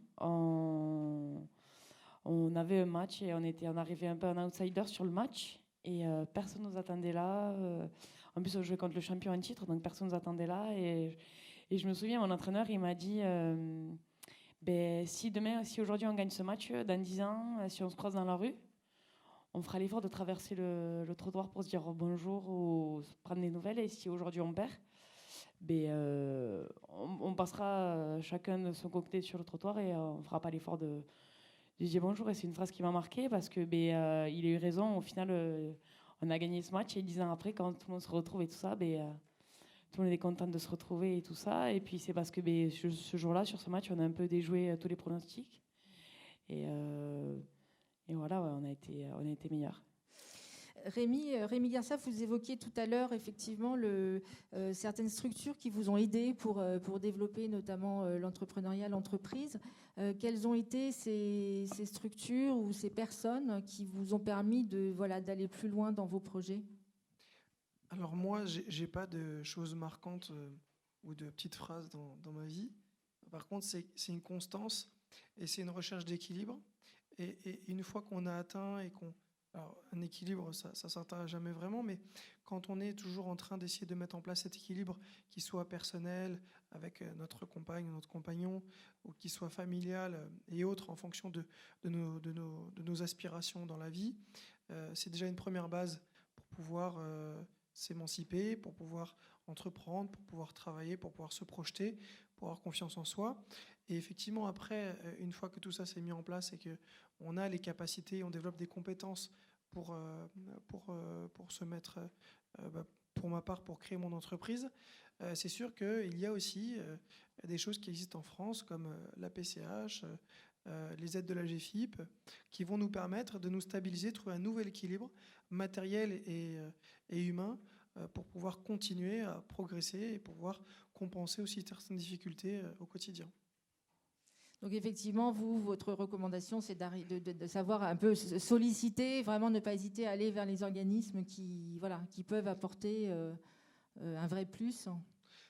On avait un match et on arrivait un peu en outsider sur le match. Et personne ne nous attendait là. En plus, on jouait contre le champion en titre, donc personne ne nous attendait là. Et je me souviens, mon entraîneur, il m'a dit si aujourd'hui on gagne ce match, dans 10 ans, si on se croise dans la rue, on fera l'effort de traverser le trottoir pour se dire bonjour ou prendre des nouvelles. Et si aujourd'hui on perd, on passera chacun de son côté sur le trottoir et on ne fera pas l'effort de dire bonjour. Et c'est une phrase qui m'a marquée parce que il a eu raison. Au final, on a gagné ce match et 10 ans après, quand tout le monde se retrouve et tout ça, tout le monde est content de se retrouver et tout ça. Et puis c'est parce que ce jour-là, sur ce match, on a un peu déjoué tous les pronostics. Et voilà, ouais, on a été meilleurs. Rémi Garcia, vous évoquiez tout à l'heure effectivement certaines structures qui vous ont aidé pour développer notamment l'entrepreneuriat, l'entreprise. Quelles ont été ces structures ou ces personnes qui vous ont permis d'aller plus loin dans vos projets ? Alors moi, j'ai pas de choses marquantes ou de petites phrases dans ma vie. Par contre, c'est une constance et c'est une recherche d'équilibre. Et une fois qu'on a atteint alors, un équilibre, ça ne s'atteint jamais vraiment, mais quand on est toujours en train d'essayer de mettre en place cet équilibre, qui soit personnel, avec notre compagne, notre compagnon, ou qui soit familial et autres, en fonction de nos aspirations dans la vie, c'est déjà une première base pour pouvoir s'émanciper, pour pouvoir entreprendre, pour pouvoir travailler, pour pouvoir se projeter, pour avoir confiance en soi. Et effectivement, après, une fois que tout ça s'est mis en place et qu'on a les capacités, on développe des compétences pour se mettre, pour ma part, pour créer mon entreprise, c'est sûr qu'il y a aussi des choses qui existent en France, comme la PCH, les aides de la GFIP, qui vont nous permettre de nous stabiliser, trouver un nouvel équilibre matériel et humain pour pouvoir continuer à progresser et pouvoir compenser aussi certaines difficultés au quotidien. Donc effectivement, votre recommandation, c'est de savoir un peu solliciter, vraiment ne pas hésiter à aller vers les organismes qui peuvent apporter un vrai plus.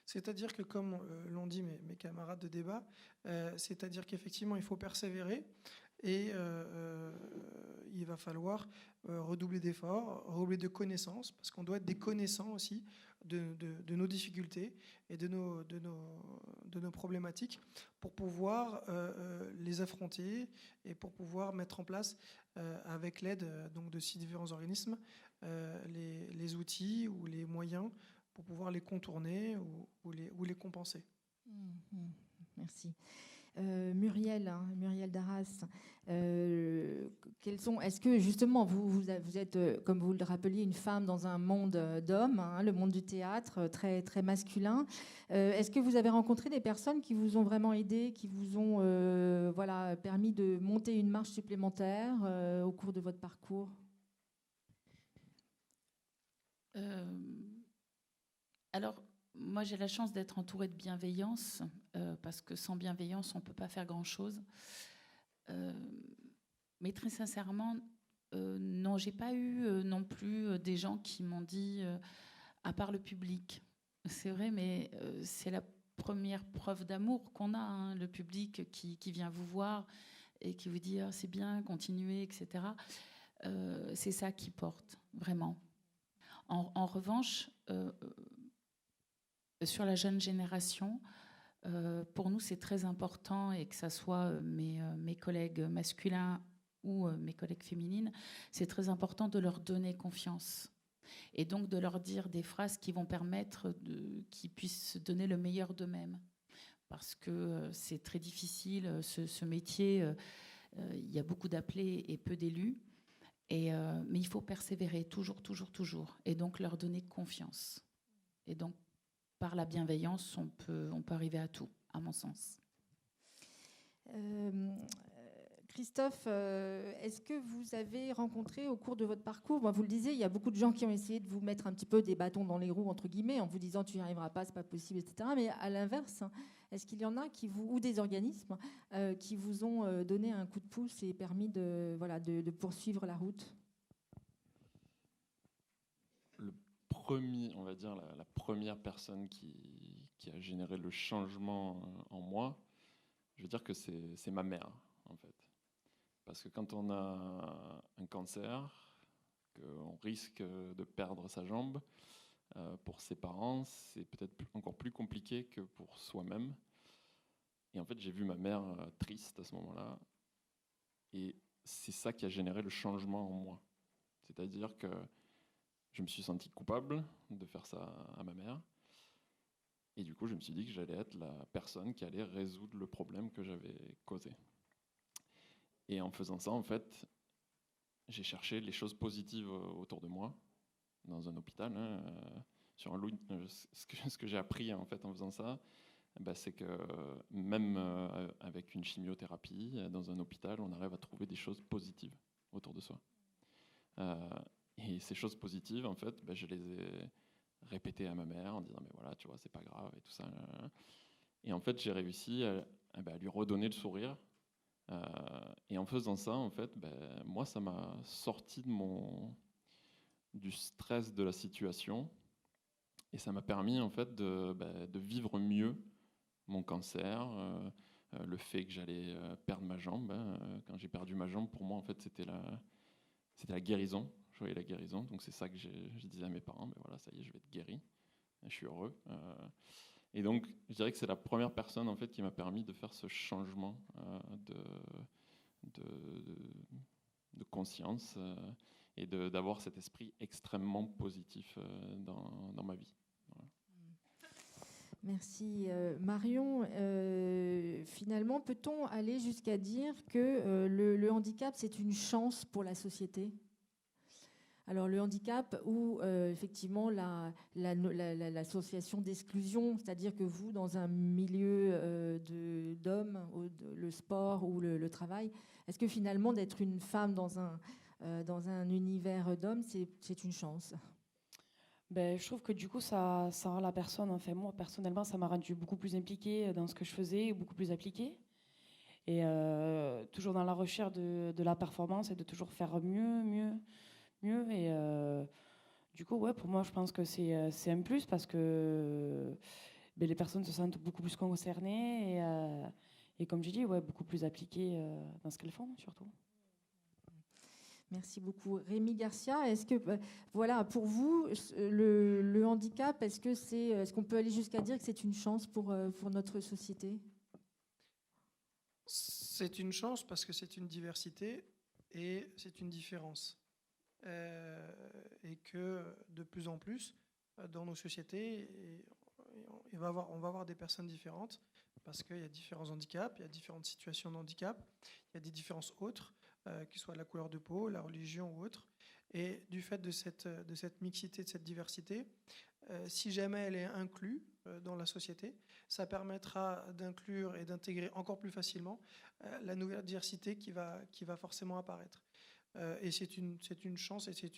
C'est-à-dire que, comme l'ont dit mes camarades de débat, c'est-à-dire qu'effectivement, il faut persévérer et il va falloir redoubler d'efforts, redoubler de connaissances, parce qu'on doit être des connaissants aussi de nos difficultés et de nos problématiques pour pouvoir les affronter et pour pouvoir mettre en place, avec l'aide donc de 6 différents organismes, les outils ou les moyens pour pouvoir les contourner ou les compenser. Merci. Muriel Darras, est-ce que justement vous êtes, comme vous le rappeliez, une femme dans un monde d'hommes, le monde du théâtre, très, très masculin. Est-ce que vous avez rencontré des personnes qui vous ont vraiment aidé, qui vous ont permis de monter une marche supplémentaire au cours de votre parcours ? Alors, moi, j'ai la chance d'être entourée de bienveillance, parce que sans bienveillance, on ne peut pas faire grand-chose. Mais très sincèrement, non, j'ai pas eu non plus des gens qui m'ont dit, à part le public. C'est vrai, mais c'est la première preuve d'amour qu'on a, le public qui vient vous voir et qui vous dit c'est bien, continuez, etc. C'est ça qui porte, vraiment. En revanche, sur la jeune génération, pour nous, c'est très important, et que ce soit mes collègues masculins ou mes collègues féminines, c'est très important de leur donner confiance. Et donc de leur dire des phrases qui vont permettre qu'ils puissent se donner le meilleur d'eux-mêmes. Parce que c'est très difficile, ce métier, il y a beaucoup d'appelés et peu d'élus. Mais il faut persévérer, toujours, toujours, toujours. Et donc leur donner confiance. Et donc, par la bienveillance, on peut arriver à tout, à mon sens. Christophe, est-ce que vous avez rencontré au cours de votre parcours, vous le disiez, il y a beaucoup de gens qui ont essayé de vous mettre un petit peu des bâtons dans les roues, entre guillemets, en vous disant tu n'y arriveras pas, c'est pas possible, etc. Mais à l'inverse, est-ce qu'il y en a ou des organismes qui vous ont donné un coup de pouce et permis de poursuivre la route? On va dire la première personne qui a généré le changement en moi, je veux dire que c'est ma mère, en fait. Parce que quand on a un cancer, qu'on risque de perdre sa jambe, pour ses parents, c'est peut-être encore plus compliqué que pour soi-même. Et en fait, j'ai vu ma mère triste à ce moment-là. Et c'est ça qui a généré le changement en moi. C'est-à-dire que je me suis senti coupable de faire ça à ma mère. Et du coup, je me suis dit que j'allais être la personne qui allait résoudre le problème que j'avais causé. Et en faisant ça, en fait, j'ai cherché les choses positives autour de moi, dans un hôpital. Sur un lit, ce que j'ai appris en fait en faisant ça, c'est que même avec une chimiothérapie, dans un hôpital, on arrive à trouver des choses positives autour de soi. Et ces choses positives, en fait, je les ai répétées à ma mère en disant mais voilà, tu vois, c'est pas grave et tout ça. Et en fait, j'ai réussi à lui redonner le sourire. Et en faisant ça, en fait, moi, ça m'a sorti du stress de la situation. Et ça m'a permis, en fait, de vivre mieux mon cancer, le fait que j'allais perdre ma jambe. Quand j'ai perdu ma jambe, pour moi, en fait, c'était la guérison. Je voyais la guérison. Donc, c'est ça que je disais à mes parents, voilà, ça y est, je vais être guéri. Je suis heureux. Et donc, je dirais que c'est la première personne, en fait, qui m'a permis de faire ce changement de conscience et d'avoir cet esprit extrêmement positif dans ma vie. Voilà. Merci Marion. Finalement, peut-on aller jusqu'à dire que le handicap, c'est une chance pour la société ? Alors le handicap ou effectivement l'association d'exclusion, c'est-à-dire que vous, dans un milieu d'hommes, le sport ou le travail, est-ce que finalement d'être une femme dans un univers d'hommes, c'est une chance ? Je trouve que du coup, ça rend la personne, enfin moi personnellement, ça m'a rendu beaucoup plus impliquée dans ce que je faisais, beaucoup plus appliquée. Et toujours dans la recherche de la performance et de toujours faire mieux. Et du coup, ouais, pour moi, je pense que c'est un plus parce que les personnes se sentent beaucoup plus concernées et comme j'ai dit, ouais, beaucoup plus appliquées dans ce qu'elles font, surtout. Merci beaucoup. Rémi Garcia, est-ce que, voilà, pour vous, le handicap, est-ce qu'on peut aller jusqu'à dire que c'est une chance pour notre société ? C'est une chance parce que c'est une diversité et c'est une différence. Et que de plus en plus, dans nos sociétés, on va avoir des personnes différentes parce qu'il y a différents handicaps, il y a différentes situations de handicap, il y a des différences autres, que ce soit la couleur de peau, la religion ou autre. Et du fait de cette mixité, de cette diversité, si jamais elle est inclue dans la société, ça permettra d'inclure et d'intégrer encore plus facilement la nouvelle diversité qui va forcément apparaître. Et c'est une chance et c'est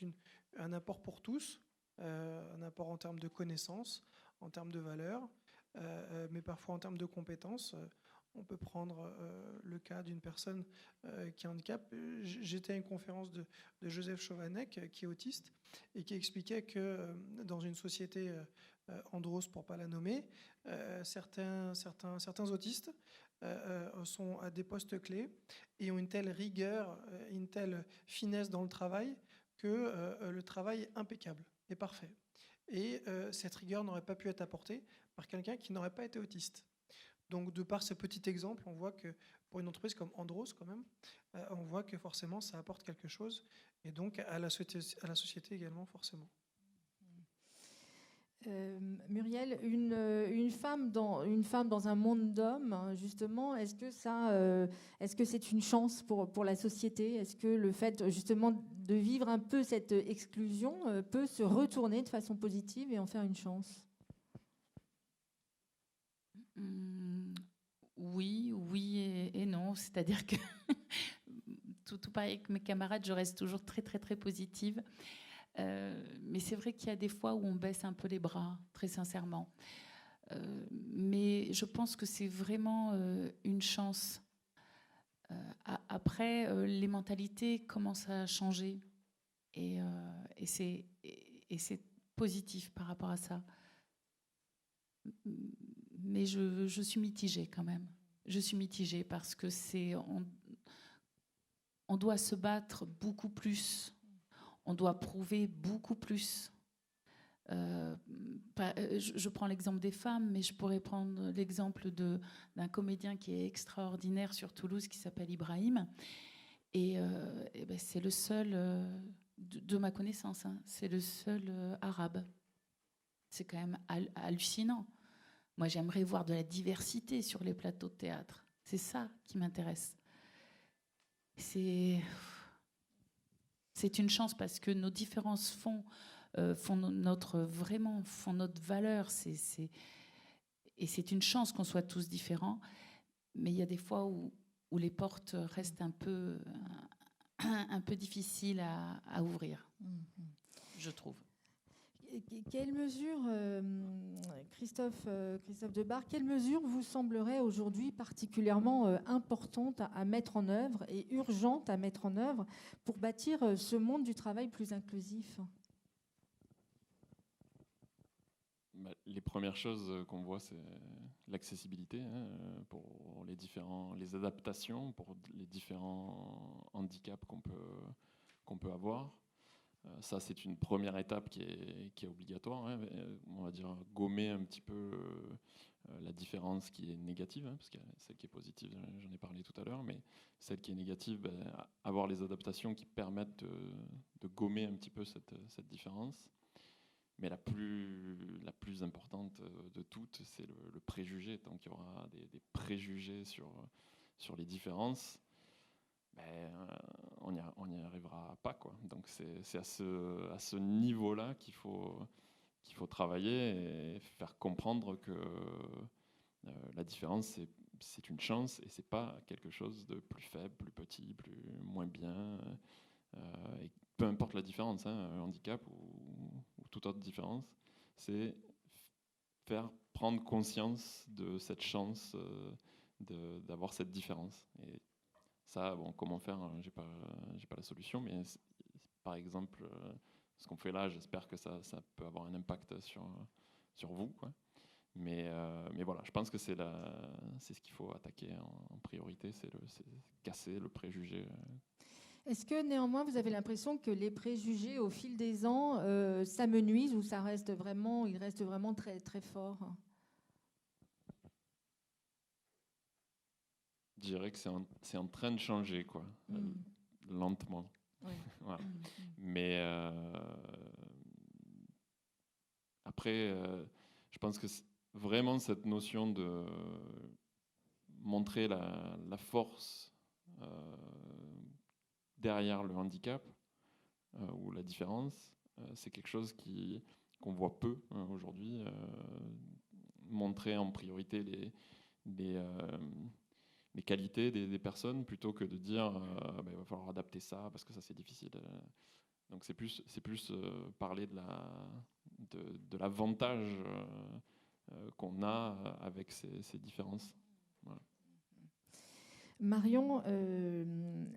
un apport pour tous, un apport en termes de connaissances, en termes de valeurs, mais parfois en termes de compétences. On peut prendre le cas d'une personne qui a un handicap. J'étais à une conférence de Joseph Chovanec, qui est autiste, et qui expliquait que dans une société andros, pour ne pas la nommer, certains autistes sont à des postes clés et ont une telle rigueur, une telle finesse dans le travail que le travail est impeccable et parfait. Et cette rigueur n'aurait pas pu être apportée par quelqu'un qui n'aurait pas été autiste. Donc, de par ce petit exemple, on voit que pour une entreprise comme Andros, quand même, on voit que forcément, ça apporte quelque chose, et donc à la société également, forcément. Muriel, une femme dans un monde d'hommes, hein, justement, est-ce que c'est une chance pour la société? Est-ce que le fait justement de vivre un peu cette exclusion peut se retourner de façon positive et en faire une chance? Oui et non. C'est-à-dire que tout pareil avec mes camarades, je reste toujours très très très positive. Mais c'est vrai qu'il y a des fois où on baisse un peu les bras, très sincèrement. Mais je pense que c'est vraiment une chance. Après, les mentalités commencent à changer. Et c'est positif par rapport à ça. Mais je suis mitigée quand même. Je suis mitigée parce que on doit se battre beaucoup plus. On doit prouver beaucoup plus. Je prends l'exemple des femmes, mais je pourrais prendre l'exemple d'un comédien qui est extraordinaire sur Toulouse, qui s'appelle Ibrahim. Et ben, c'est le seul, de ma connaissance, hein, c'est le seul arabe. C'est quand même hallucinant. Moi, j'aimerais voir de la diversité sur les plateaux de théâtre. C'est ça qui m'intéresse. C'est une chance parce que nos différences font notre valeur. Et c'est une chance qu'on soit tous différents. Mais il y a des fois où les portes restent un peu difficiles à ouvrir, je trouve. Quelle mesure, Christophe Debar, quelle mesure vous semblerait aujourd'hui particulièrement importante à mettre en œuvre et urgente à mettre en œuvre pour bâtir ce monde du travail plus inclusif? Les premières choses qu'on voit, c'est l'accessibilité, hein, pour les adaptations, pour les différents handicaps qu'on peut avoir. Ça, c'est une première étape qui est obligatoire, hein. On va dire gommer un petit peu la différence qui est négative, hein, parce que celle qui est positive, j'en ai parlé tout à l'heure, mais celle qui est négative, avoir les adaptations qui permettent de gommer un petit peu cette différence. Mais la plus importante de toutes, c'est le préjugé. Tant qu'il y aura des préjugés sur les différences, on n'y arrivera pas, quoi. Donc c'est à ce niveau-là qu'il faut travailler et faire comprendre que la différence, c'est une chance et c'est pas quelque chose de plus faible, plus petit, moins bien. Et peu importe la différence, hein, handicap ou toute autre différence, c'est faire prendre conscience de cette chance d'avoir cette différence. Et ça, bon, comment faire, hein, j'ai pas la solution, mais par exemple, ce qu'on fait là, j'espère que ça peut avoir un impact sur vous, quoi. Mais voilà, je pense que c'est ce qu'il faut attaquer en priorité, c'est casser le préjugé. Est-ce que néanmoins vous avez l'impression que les préjugés au fil des ans s'amenuisent ou ils restent vraiment très, très forts? Je dirais que c'est en train de changer, quoi, lentement. Ouais. Voilà. Mais après, je pense que vraiment cette notion de montrer la force derrière le handicap ou la différence, c'est quelque chose qu'on voit peu, hein, aujourd'hui. Montrer en priorité les qualités des personnes plutôt que de dire il va falloir adapter ça parce que ça c'est difficile. Donc c'est plus parler de l'avantage qu'on a avec ces différences. Voilà. Marion,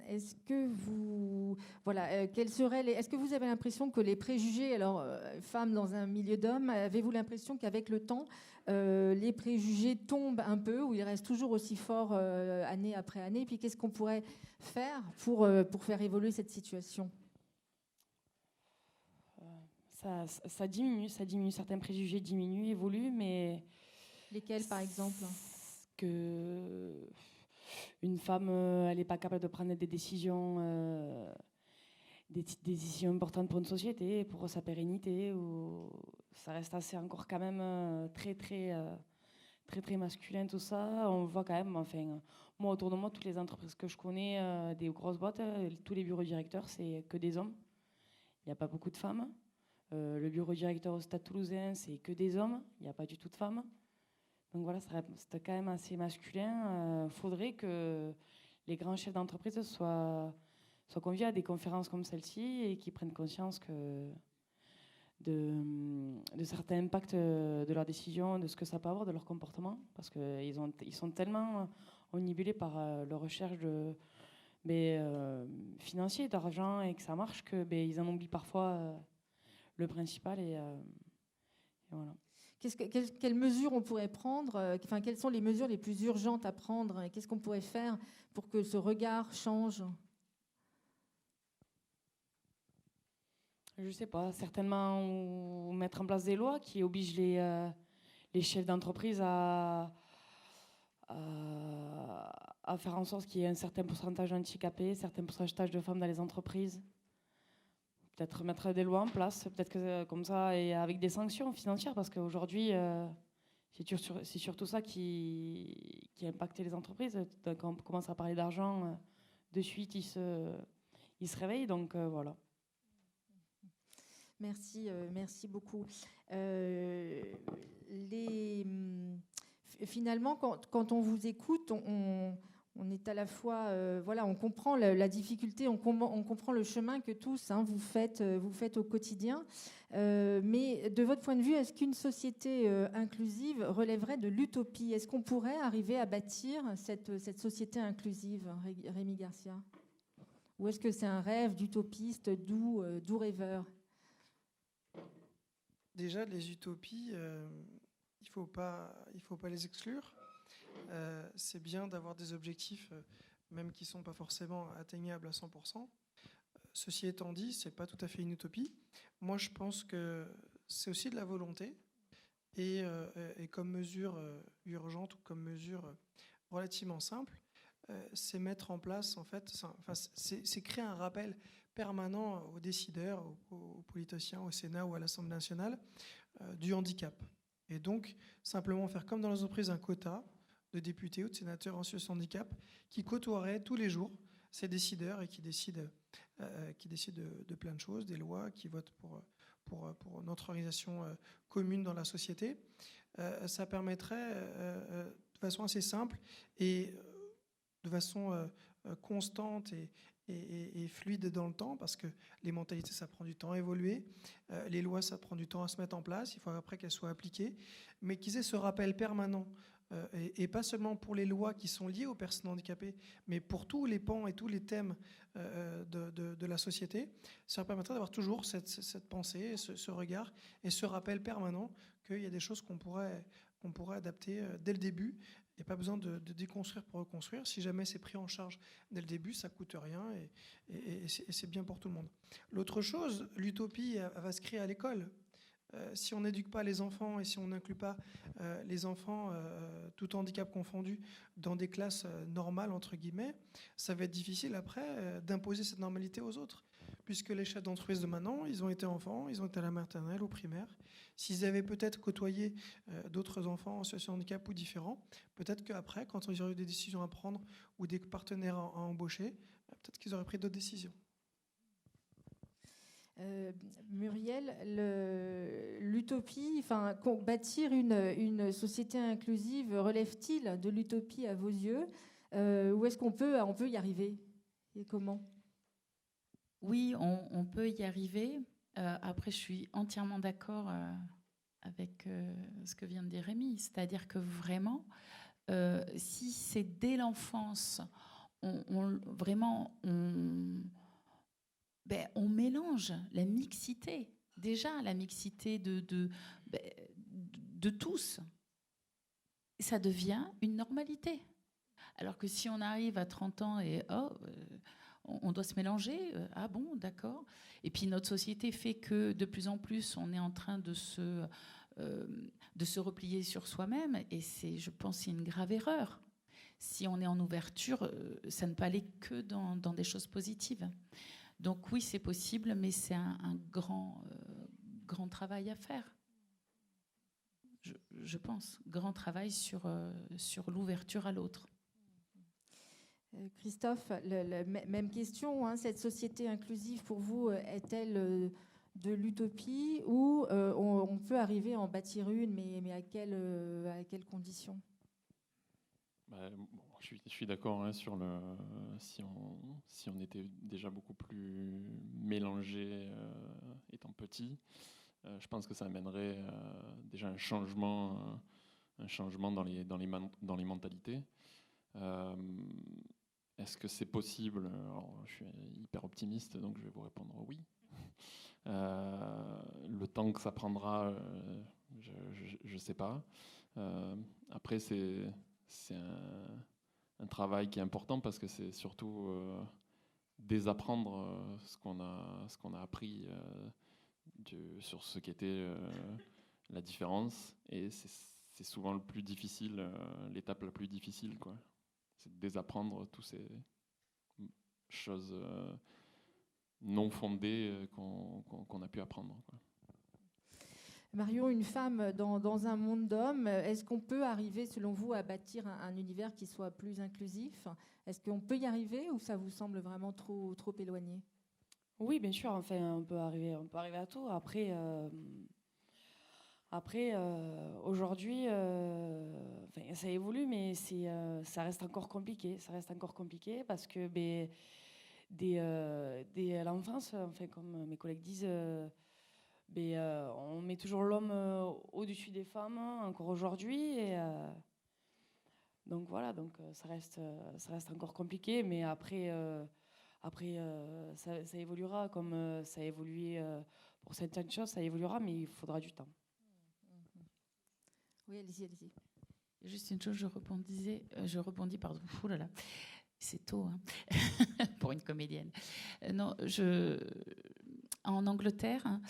est-ce que vous avez l'impression que les préjugés, alors femmes dans un milieu d'hommes, avez-vous l'impression qu'avec le temps, les préjugés tombent un peu ou ils restent toujours aussi forts année après année? Et puis qu'est-ce qu'on pourrait faire pour faire évoluer cette situation? Ça diminue, certains préjugés diminuent, évoluent, mais... Lesquels, par exemple? Une femme, elle n'est pas capable de prendre des décisions des décisions importantes pour une société, pour sa pérennité, où ça reste assez encore quand même très masculin tout ça. On voit quand même, enfin, moi autour de moi, toutes les entreprises que je connais, des grosses boîtes, tous les bureaux directeurs, c'est que des hommes. Il n'y a pas beaucoup de femmes. Le bureau directeur au Stade Toulousain, c'est que des hommes. Il n'y a pas du tout de femmes. Donc voilà, c'est quand même assez masculin. Faudrait que les grands chefs d'entreprise soient conviés à des conférences comme celle-ci et qu'ils prennent conscience de certains impacts de leurs décisions, de ce que ça peut avoir, de leur comportement, parce qu'ils sont tellement omnibulés par leur recherche financier, d'argent, et que ça marche, qu'ils en oublient parfois le principal. Et voilà. Quelles mesures on pourrait prendre, quelles sont les mesures les plus urgentes à prendre, et qu'est-ce qu'on pourrait faire pour que ce regard change? Je ne sais pas, certainement ou mettre en place des lois qui obligent les chefs d'entreprise à faire en sorte qu'il y ait un certain pourcentage d'handicapés, un certain pourcentage de femmes dans les entreprises. Peut-être mettre des lois en place, peut-être que comme ça, et avec des sanctions financières, parce qu'aujourd'hui, c'est surtout ça qui a impacté les entreprises. Quand on commence à parler d'argent, de suite, ils se réveillent, donc voilà. Merci beaucoup. Finalement, quand on vous écoute, on est à la fois, on comprend la difficulté, on comprend le chemin que tous vous faites au quotidien. Mais de votre point de vue, est-ce qu'une société inclusive relèverait de l'utopie? Est-ce qu'on pourrait arriver à bâtir cette société inclusive, Rémi Garcia? Ou est-ce que c'est un rêve d'utopiste, doux rêveur? Déjà, les utopies, il faut pas les exclure. C'est bien d'avoir des objectifs, même qui ne sont pas forcément atteignables à 100%. Ceci étant dit, ce n'est pas tout à fait une utopie. Moi, je pense que c'est aussi de la volonté. Et comme mesure urgente ou comme mesure relativement simple, c'est mettre en place, en fait, c'est créer un rappel permanent aux décideurs, aux politiciens, au Sénat ou à l'Assemblée nationale du handicap. Et donc, simplement faire comme dans les entreprises un quota de députés ou de sénateurs en situation de handicap qui côtoieraient tous les jours ces décideurs et qui décident de plein de choses, des lois, qui votent pour notre organisation commune dans la société. Ça permettrait de façon assez simple et de façon constante et fluide dans le temps, parce que les mentalités, ça prend du temps à évoluer, les lois, ça prend du temps à se mettre en place, il faut après qu'elles soient appliquées, mais qu'ils aient ce rappel permanent, et pas seulement pour les lois qui sont liées aux personnes handicapées, mais pour tous les pans et tous les thèmes de la société. Ça permettrait d'avoir toujours cette pensée, ce regard et ce rappel permanent qu'il y a des choses qu'on pourrait adapter dès le début. Il n'y a pas besoin de déconstruire pour reconstruire. Si jamais c'est pris en charge dès le début, ça ne coûte rien et c'est bien pour tout le monde. L'autre chose, l'utopie va se créer à l'école. Si on n'éduque pas les enfants et si on n'inclut pas les enfants, tout handicap confondu, dans des classes normales, entre guillemets, ça va être difficile après d'imposer cette normalité aux autres. Puisque les chefs d'entreprise de maintenant, ils ont été enfants, ils ont été à la maternelle, au primaire. S'ils avaient peut-être côtoyé d'autres enfants en situation de handicap ou différents, peut-être qu'après, quand ils auraient eu des décisions à prendre ou des partenaires à embaucher, peut-être qu'ils auraient pris d'autres décisions. Muriel, l'utopie, bâtir une société inclusive, relève-t-il de l'utopie à vos yeux, ou est-ce qu'on peut y arriver? Et comment? Oui, on peut y arriver. Après, je suis entièrement d'accord avec ce que vient de dire Rémi. C'est-à-dire que vraiment, si c'est dès l'enfance, on mélange la mixité. Déjà, la mixité de tous. Ça devient une normalité. Alors que si on arrive à 30 ans et on doit se mélanger, ah bon, d'accord. Et puis notre société fait que de plus en plus, on est en train de se replier sur soi-même, et je pense, c'est une grave erreur. Si on est en ouverture, ça ne peut aller que dans des choses positives. Donc oui, c'est possible, mais c'est un grand travail à faire. Je pense, grand travail sur l'ouverture à l'autre. Christophe, même question, hein, cette société inclusive pour vous est-elle de l'utopie ou on peut arriver à en bâtir une, mais à quelles conditions? Je suis d'accord hein, sur si on était déjà beaucoup plus mélangé étant petit, je pense que ça amènerait déjà un changement dans les mentalités. Est-ce que c'est possible? Alors, je suis hyper optimiste, donc je vais vous répondre oui. Le temps que ça prendra, je ne sais pas. Après, c'est un travail qui est important parce que c'est surtout désapprendre ce qu'on a appris sur ce qu'était la différence. Et c'est souvent le plus difficile, l'étape la plus difficile, quoi. C'est de désapprendre toutes ces choses non fondées qu'on a pu apprendre, quoi. Marion, une femme dans un monde d'hommes, est-ce qu'on peut arriver, selon vous, à bâtir un univers qui soit plus inclusif? Est-ce qu'on peut y arriver ou ça vous semble vraiment trop éloigné? Oui, bien sûr. Enfin, on peut arriver à tout. Après, aujourd'hui, ça évolue, mais ça reste encore compliqué. Ça reste encore compliqué parce que dès l'enfance, comme mes collègues disent, on met toujours l'homme au-dessus des femmes, encore aujourd'hui. Donc voilà, ça reste encore compliqué, mais après ça évoluera comme ça a évolué pour certaines choses, ça évoluera, mais il faudra du temps. Oui, allez-y. Juste une chose, je rebondis, pardon. Ouh là là, c'est tôt hein, pour une comédienne. Non, en Angleterre, hein,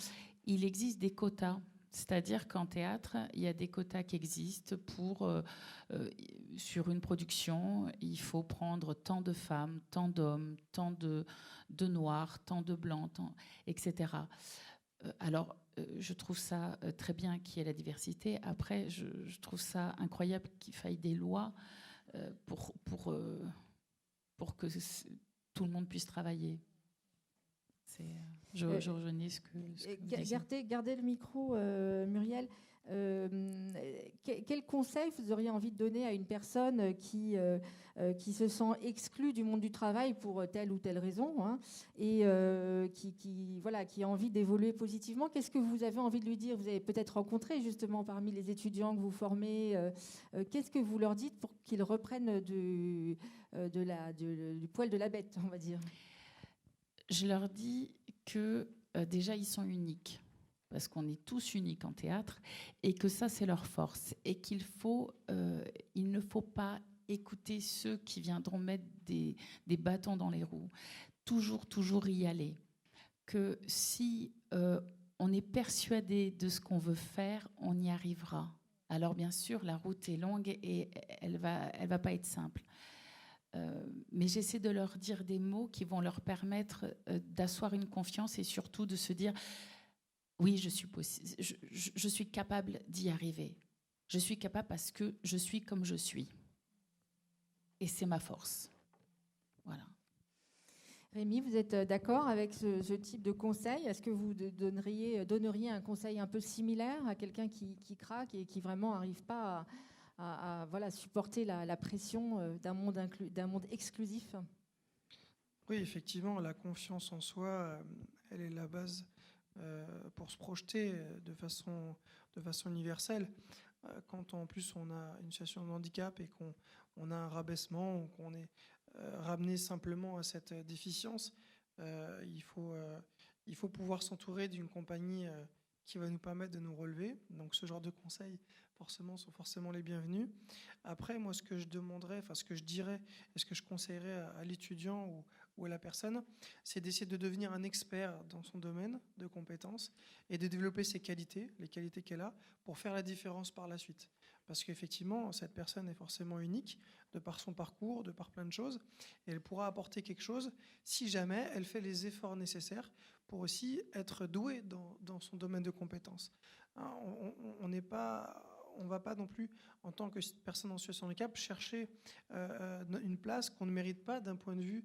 il existe des quotas. C'est-à-dire qu'en théâtre, il y a des quotas qui existent pour, sur une production, il faut prendre tant de femmes, tant d'hommes, tant de noirs, tant de blancs, etc. Alors, je trouve ça très bien qu'il y ait la diversité. Après, je trouve ça incroyable qu'il faille des lois pour que tout le monde puisse travailler. Je rejoignais ce que vous disiez. Gardez le micro, Muriel. Quel conseil vous auriez envie de donner à une personne qui se sent exclue du monde du travail pour telle ou telle raison, hein, et qui a envie d'évoluer positivement? Qu'est-ce que vous avez envie de lui dire? Vous avez peut-être rencontré justement parmi les étudiants que vous formez. Qu'est-ce que vous leur dites pour qu'ils reprennent du poil de la bête, on va dire? Je leur dis que déjà ils sont uniques, parce qu'on est tous uniques en théâtre, et que ça c'est leur force, et il ne faut pas écouter ceux qui viendront mettre des bâtons dans les roues. Toujours y aller. Que si on est persuadé de ce qu'on veut faire, on y arrivera. Alors bien sûr, la route est longue et elle va pas être simple. Mais j'essaie de leur dire des mots qui vont leur permettre d'asseoir une confiance et surtout de se dire oui, je suis capable d'y arriver. Je suis capable parce que je suis comme je suis. Et c'est ma force. Voilà. Rémi, vous êtes d'accord avec ce type de conseil? Est-ce que vous donneriez un conseil un peu similaire à quelqu'un qui craque et qui vraiment n'arrive pas à supporter la pression d'un monde exclusif? Oui, effectivement, la confiance en soi, elle est la base pour se projeter de façon universelle. Quand en plus on a une situation de handicap et qu'on a un rabaissement ou qu'on est ramené simplement à cette déficience, il faut pouvoir s'entourer d'une compagnie qui va nous permettre de nous relever. Donc ce genre de conseils sont forcément les bienvenus. Après, moi, ce que je demanderais, ce que je dirais et ce que je conseillerais à l'étudiant ou à la personne, c'est d'essayer de devenir un expert dans son domaine de compétences et de développer ses qualités, les qualités qu'elle a, pour faire la différence par la suite. Parce qu'effectivement, cette personne est forcément unique de par son parcours, de par plein de choses, et elle pourra apporter quelque chose si jamais elle fait les efforts nécessaires pour aussi être douée dans son domaine de compétences. Hein, on n'est pas... On ne va pas non plus, en tant que personne en situation de handicap, chercher une place qu'on ne mérite pas d'un point de vue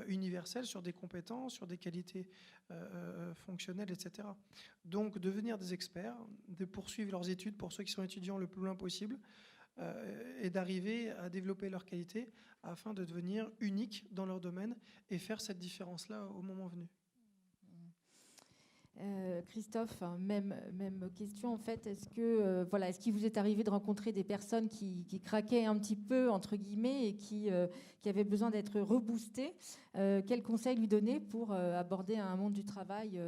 universel sur des compétences, sur des qualités fonctionnelles, etc. Donc, devenir des experts, de poursuivre leurs études pour ceux qui sont étudiants le plus loin possible et d'arriver à développer leurs qualités afin de devenir uniques dans leur domaine et faire cette différence-là au moment venu. Christophe, même question en fait. Est-ce qu'il vous est arrivé de rencontrer des personnes qui craquaient un petit peu entre guillemets et qui avaient besoin d'être reboostées? Quel conseil lui donner pour aborder un monde du travail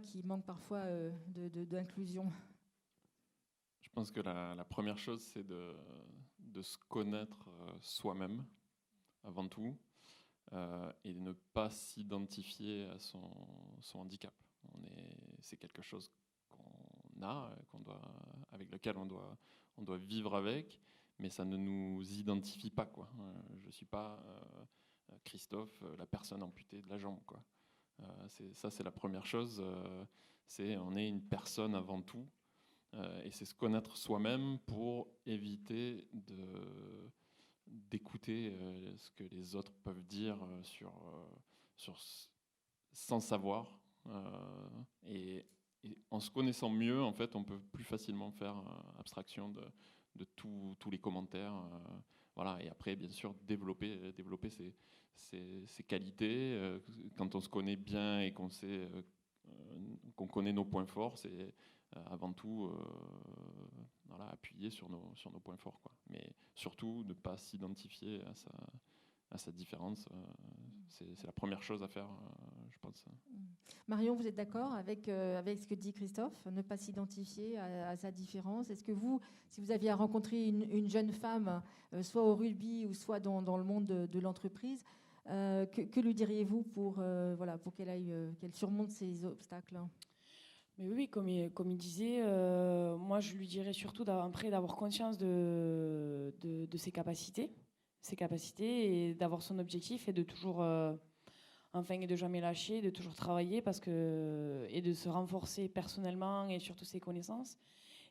qui manque parfois d'inclusion? Je pense que la première chose, c'est de se connaître soi-même avant tout et de ne pas s'identifier à son handicap. C'est quelque chose qu'on a, avec lequel on doit vivre avec, mais ça ne nous identifie pas, quoi. Je ne suis pas Christophe, la personne amputée de la jambe, quoi. C'est la première chose. On est une personne avant tout, et c'est se connaître soi-même pour éviter d'écouter ce que les autres peuvent dire sans savoir. Et en se connaissant mieux, en fait, on peut plus facilement faire abstraction de tous les commentaires. Et après, bien sûr, développer ses qualités. Quand on se connaît bien et qu'on connaît nos points forts, c'est avant tout appuyer sur nos points forts, quoi. Mais surtout, ne pas s'identifier à sa différence. C'est la première chose à faire, je pense. Marion, vous êtes d'accord avec ce que dit Christophe, ne pas s'identifier à sa différence? Est-ce que vous, si vous aviez rencontré une jeune femme, soit au rugby ou soit dans le monde de l'entreprise, que lui diriez-vous pour qu'elle surmonte ces obstacles? Mais oui, comme il disait, moi je lui dirais surtout après d'avoir conscience de ses capacités et d'avoir son objectif et de toujours, et de jamais lâcher, de toujours travailler et de se renforcer personnellement et surtout ses connaissances,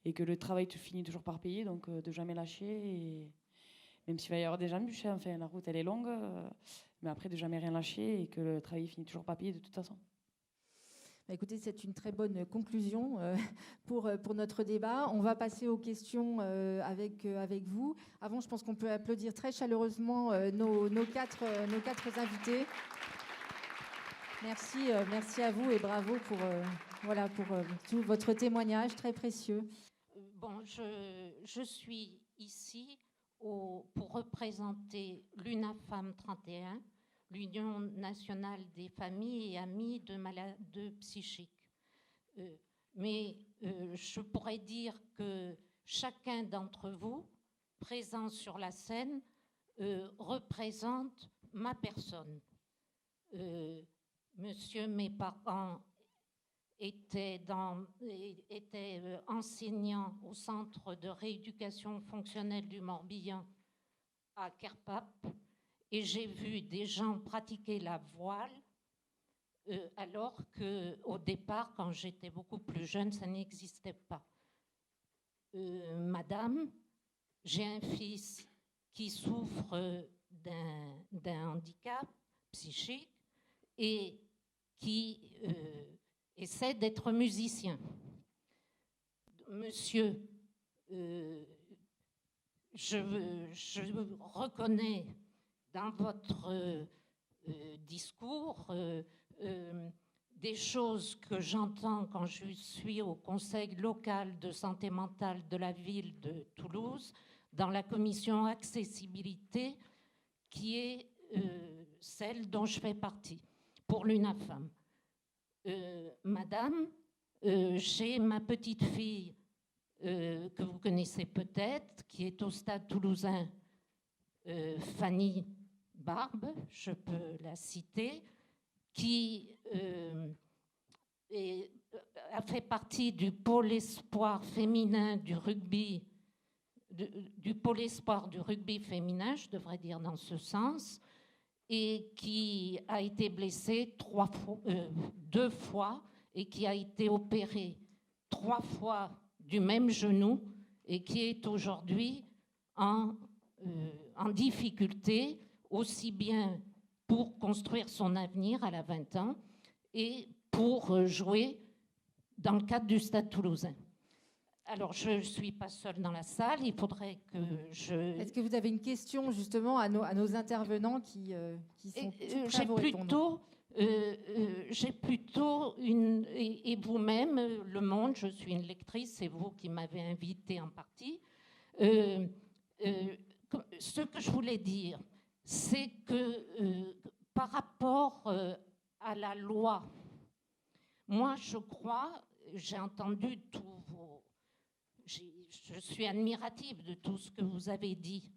et que le travail finit toujours par payer, donc de jamais lâcher, et même s'il va y avoir des embûches, la route elle est longue, mais après de jamais rien lâcher et que le travail finit toujours par payer de toute façon. Écoutez, c'est une très bonne conclusion pour notre débat. On va passer aux questions avec vous. Avant, je pense qu'on peut applaudir très chaleureusement nos quatre invités. Merci à vous et bravo pour tout votre témoignage très précieux. Bon, je suis ici pour représenter l'UNAFAM 31, l'Union nationale des familles et amis de malades psychiques. Mais je pourrais dire que chacun d'entre vous, présent sur la scène, représente ma personne. Mes parents étaient enseignants au Centre de rééducation fonctionnelle du Morbihan à Kerpap. Et j'ai vu des gens pratiquer la voile, alors qu'au départ, quand j'étais beaucoup plus jeune, ça n'existait pas. Madame, j'ai un fils qui souffre d'un handicap psychique et qui essaie d'être musicien. Monsieur, je reconnais dans votre discours des choses que j'entends quand je suis au conseil local de santé mentale de la ville de Toulouse, dans la commission accessibilité, qui est celle dont je fais partie, pour l'UNAFAM. Madame, j'ai ma petite fille que vous connaissez peut-être, qui est au Stade toulousain, Fanny Barbe, je peux la citer, qui a fait partie du pôle espoir féminin du rugby du pôle espoir du rugby féminin, je devrais dire dans ce sens, et qui a été blessé 2 fois et qui a été opéré 3 fois du même genou et qui est aujourd'hui en difficulté, aussi bien pour construire son avenir, elle a 20 ans, et pour jouer dans le cadre du Stade Toulousain. Alors, je ne suis pas seule dans la salle, il faudrait que je... Est-ce que vous avez une question justement à nos intervenants qui sont prêts à vous répondre? J'ai plutôt une... Et vous-même, Le Monde, je suis une lectrice, c'est vous qui m'avez invitée en partie. Ce que je voulais dire, c'est que par rapport à la loi, moi, je crois, j'ai entendu tous vos... Je suis admirative de tout ce que vous avez dit,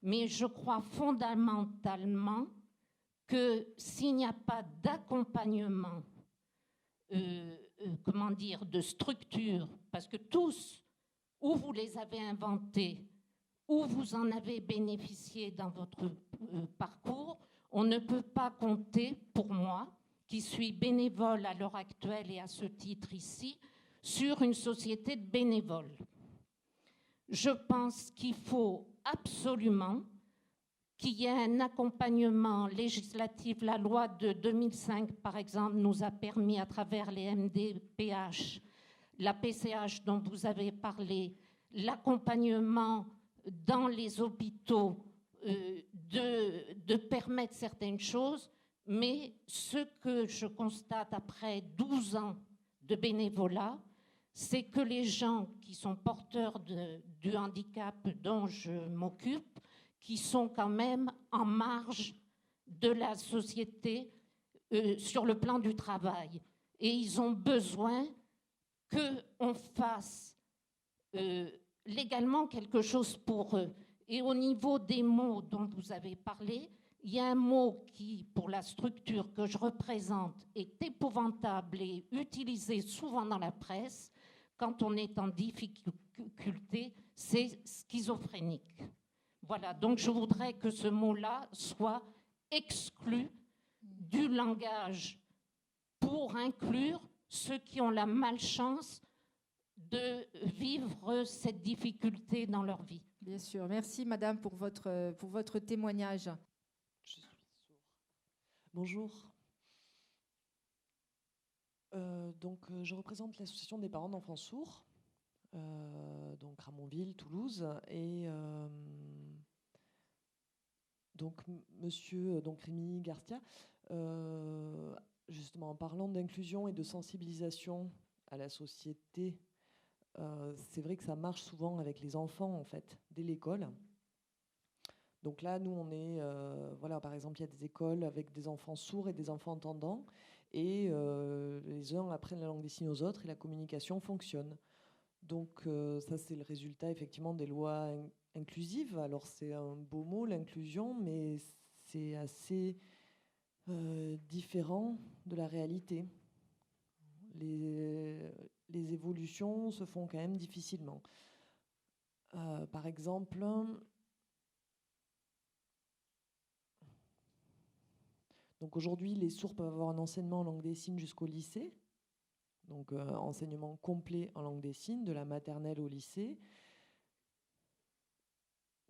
mais je crois fondamentalement que s'il n'y a pas d'accompagnement, de structure, parce que tous, ou vous les avez inventés, ou vous en avez bénéficié dans votre parcours, on ne peut pas compter, pour moi, qui suis bénévole à l'heure actuelle et à ce titre ici, sur une société de bénévoles. Je pense qu'il faut absolument qu'il y ait un accompagnement législatif. La loi de 2005, par exemple, nous a permis, à travers les MDPH, la PCH dont vous avez parlé, l'accompagnement dans les hôpitaux, de permettre certaines choses, mais ce que je constate après 12 ans de bénévolat, c'est que les gens qui sont porteurs du handicap dont je m'occupe, qui sont quand même en marge de la société sur le plan du travail. Et ils ont besoin qu'on fasse légalement quelque chose pour eux. Et au niveau des mots dont vous avez parlé, il y a un mot qui, pour la structure que je représente, est épouvantable et utilisé souvent dans la presse quand on est en difficulté, c'est schizophrénique. Voilà, donc je voudrais que ce mot-là soit exclu du langage pour inclure ceux qui ont la malchance de vivre cette difficulté dans leur vie. Bien sûr. Merci, madame, pour votre témoignage. Je suis sourd. Bonjour. Je représente l'association des parents d'enfants sourds, donc Ramonville, Toulouse, et monsieur Rémi Garcia, justement en parlant d'inclusion et de sensibilisation à la société, c'est vrai que ça marche souvent avec les enfants en fait dès l'école. Donc là, nous, on est, par exemple, il y a des écoles avec des enfants sourds et des enfants entendants, et les uns apprennent la langue des signes aux autres et la communication fonctionne. Donc ça, c'est le résultat effectivement des lois inclusives. Alors c'est un beau mot, l'inclusion, mais c'est assez différent de la réalité. Les évolutions se font quand même difficilement. Par exemple, donc aujourd'hui, les sourds peuvent avoir un enseignement en langue des signes jusqu'au lycée, donc enseignement complet en langue des signes, de la maternelle au lycée.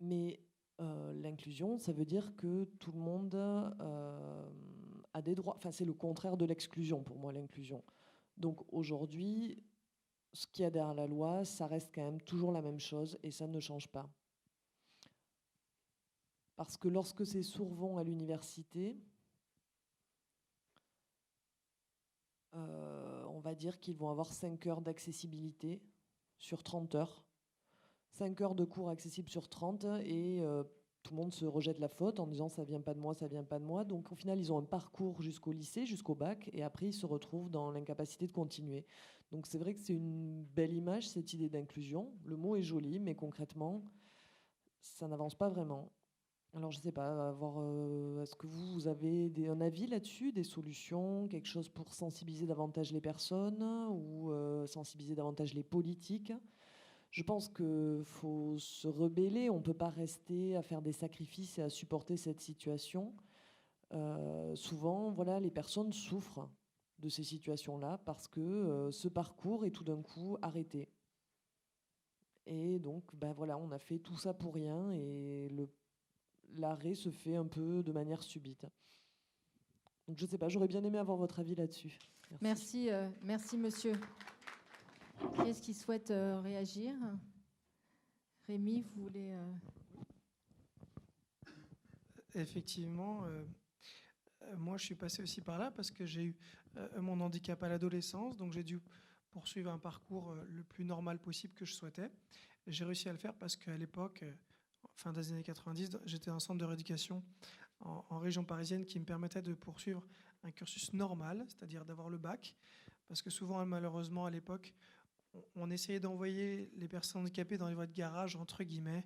Mais l'inclusion, ça veut dire que tout le monde a des droits. Enfin, c'est le contraire de l'exclusion pour moi, l'inclusion. Donc aujourd'hui, ce qu'il y a derrière la loi, ça reste quand même toujours la même chose et ça ne change pas. Parce que lorsque ces sourds vont à l'université, on va dire qu'ils vont avoir 5 heures d'accessibilité sur 30 heures. 5 heures de cours accessibles sur 30 et tout le monde se rejette la faute en disant ça vient pas de moi, ça vient pas de moi. Donc au final, ils ont un parcours jusqu'au lycée, jusqu'au bac, et après ils se retrouvent dans l'incapacité de continuer. Donc c'est vrai que c'est une belle image, cette idée d'inclusion. Le mot est joli, mais concrètement, ça n'avance pas vraiment. Alors je ne sais pas, est-ce que vous avez un avis là-dessus, des solutions, quelque chose pour sensibiliser davantage les personnes ou sensibiliser davantage les politiques Je pense qu'il faut se rebeller. On ne peut pas rester à faire des sacrifices et à supporter cette situation. Souvent, voilà, les personnes souffrent de ces situations-là parce que ce parcours est tout d'un coup arrêté. Et donc, ben voilà, on a fait tout ça pour rien et l'arrêt se fait un peu de manière subite. Donc je ne sais pas, j'aurais bien aimé avoir votre avis là-dessus. Merci, merci monsieur. Qui est-ce qui souhaite réagir? Rémi, vous voulez... Effectivement, moi je suis passé aussi par là parce que j'ai eu mon handicap à l'adolescence, donc j'ai dû poursuivre un parcours le plus normal possible que je souhaitais. J'ai réussi à le faire parce qu'à l'époque, fin des années 90, j'étais dans un centre de rééducation en région parisienne qui me permettait de poursuivre un cursus normal, c'est-à-dire d'avoir le bac, parce que souvent, malheureusement, à l'époque, on essayait d'envoyer les personnes handicapées dans les voies de garage, entre guillemets,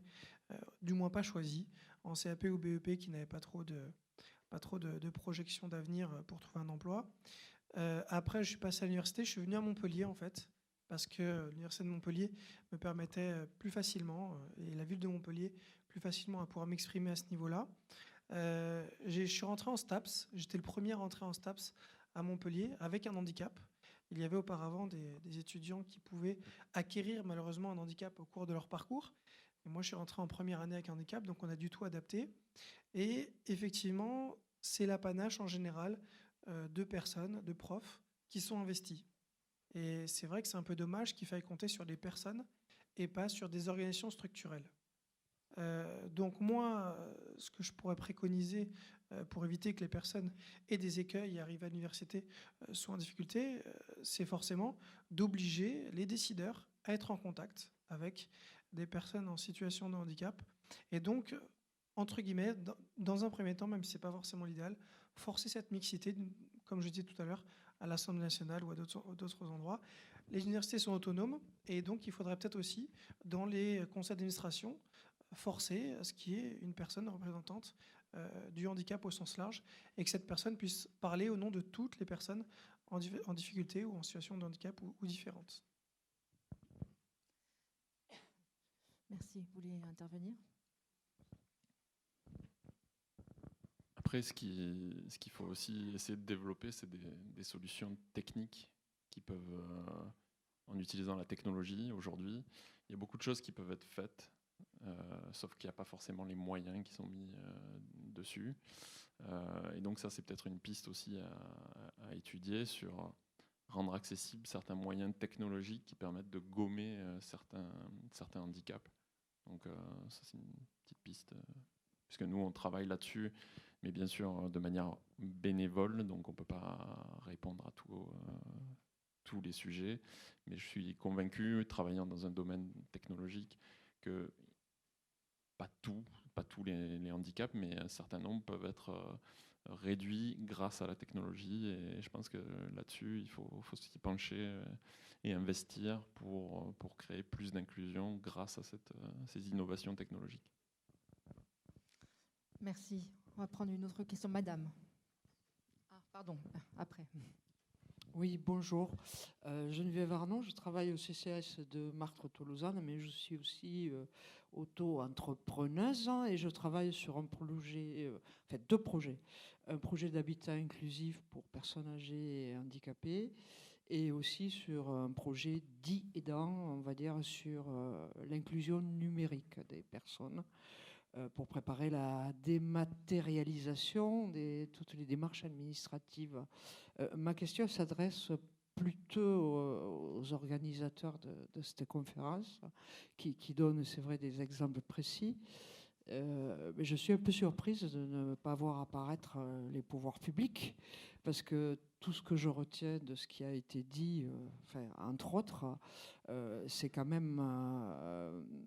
du moins pas choisies, en CAP ou BEP qui n'avaient pas trop de projection d'avenir pour trouver un emploi. Après, je suis passé à l'université, je suis venu à Montpellier en fait, parce que l'université de Montpellier me permettait plus facilement, et la ville de Montpellier, plus facilement à pouvoir m'exprimer à ce niveau-là. Je suis rentré en STAPS, j'étais le premier à rentrer en STAPS à Montpellier avec un handicap. Il y avait auparavant des étudiants qui pouvaient acquérir malheureusement un handicap au cours de leur parcours. Et moi, je suis rentré en première année avec un handicap, donc on a du tout adapté. Et effectivement, c'est l'apanage en général de personnes, de profs, qui sont investis. Et c'est vrai que c'est un peu dommage qu'il faille compter sur des personnes et pas sur des organisations structurelles. Donc moi, ce que je pourrais préconiser pour éviter que les personnes aient des écueils et arrivent à l'université soient en difficulté, c'est forcément d'obliger les décideurs à être en contact avec des personnes en situation de handicap. Et donc, entre guillemets, dans un premier temps, même si ce n'est pas forcément l'idéal, forcer cette mixité, comme je disais tout à l'heure, à l'Assemblée nationale ou à d'autres endroits. Les universités sont autonomes et donc il faudrait peut-être aussi, dans les conseils d'administration, forcer à ce qu'il y ait une personne représentante du handicap au sens large et que cette personne puisse parler au nom de toutes les personnes en difficulté ou en situation de handicap ou différentes. Merci. Vous voulez intervenir? Après, ce qu'il faut aussi essayer de développer, c'est des solutions techniques qui peuvent, en utilisant la technologie aujourd'hui, il y a beaucoup de choses qui peuvent être faites, sauf qu'il n'y a pas forcément les moyens qui sont mis dessus. Et donc ça, c'est peut-être une piste aussi à étudier sur rendre accessibles certains moyens technologiques qui permettent de gommer certains handicaps. Donc ça, c'est une petite piste, puisque nous, on travaille là-dessus, mais bien sûr de manière bénévole, donc on ne peut pas répondre à tous les sujets. Mais je suis convaincu, travaillant dans un domaine technologique, que pas tous les handicaps, mais un certain nombre peuvent être réduits grâce à la technologie. Et je pense que là-dessus, il faut s'y pencher et investir pour créer plus d'inclusion grâce à ces innovations technologiques. Merci. On va prendre une autre question. Madame. Ah, pardon, après. Oui, bonjour. Geneviève Arnaud, je travaille au CCAS de Martre-Tolosanne, mais je suis aussi auto-entrepreneuse et je travaille sur un projet, deux projets. Un projet d'habitat inclusif pour personnes âgées et handicapées et aussi sur un projet dit aidant, on va dire, sur l'inclusion numérique des personnes pour préparer la dématérialisation de toutes les démarches administratives. Ma question s'adresse plutôt aux organisateurs de cette conférence qui donnent, c'est vrai, des exemples précis. Mais je suis un peu surprise de ne pas voir apparaître les pouvoirs publics parce que tout ce que je retiens de ce qui a été dit, entre autres, c'est quand même,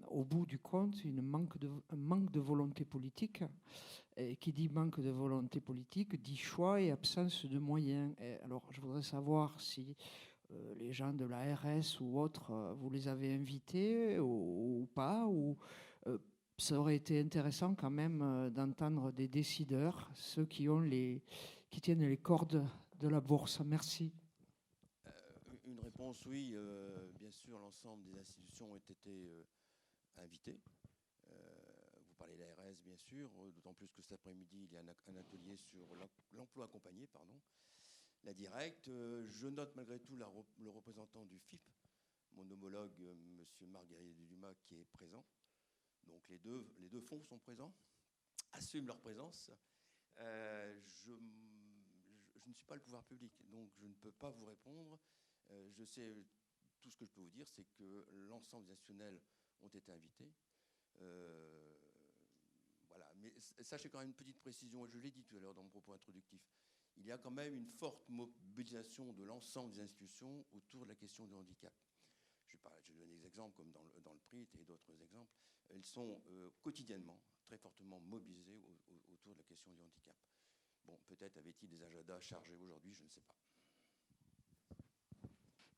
au bout du compte, un manque de volonté politique. Et qui dit manque de volonté politique, dit choix et absence de moyens. Et alors, je voudrais savoir si les gens de l'ARS ou autres, vous les avez invités ou pas, ou ça aurait été intéressant quand même d'entendre des décideurs, ceux qui tiennent les cordes de la bourse. Merci. réponse, oui. Bien sûr, l'ensemble des institutions ont été invitées. Vous parlez de l'ARS, bien sûr, d'autant plus que cet après-midi, il y a un atelier sur l'emploi accompagné, la directe. Je note malgré tout le représentant du FIP, mon homologue, M. Marguerite Dumas, qui est présent. Donc les deux fonds sont présents, assument leur présence. Je ne suis pas le pouvoir public, donc je ne peux pas vous répondre. Je sais, tout ce que je peux vous dire, c'est que l'ensemble des institutionnels ont été invités. Voilà. Mais sachez quand même une petite précision, et je l'ai dit tout à l'heure dans mon propos introductif, il y a quand même une forte mobilisation de l'ensemble des institutions autour de la question du handicap. Je vais donner des exemples comme dans le PRIT et d'autres exemples. Elles sont quotidiennement très fortement mobilisées autour de la question du handicap. Bon, peut-être avait-il des agendas chargés aujourd'hui, je ne sais pas.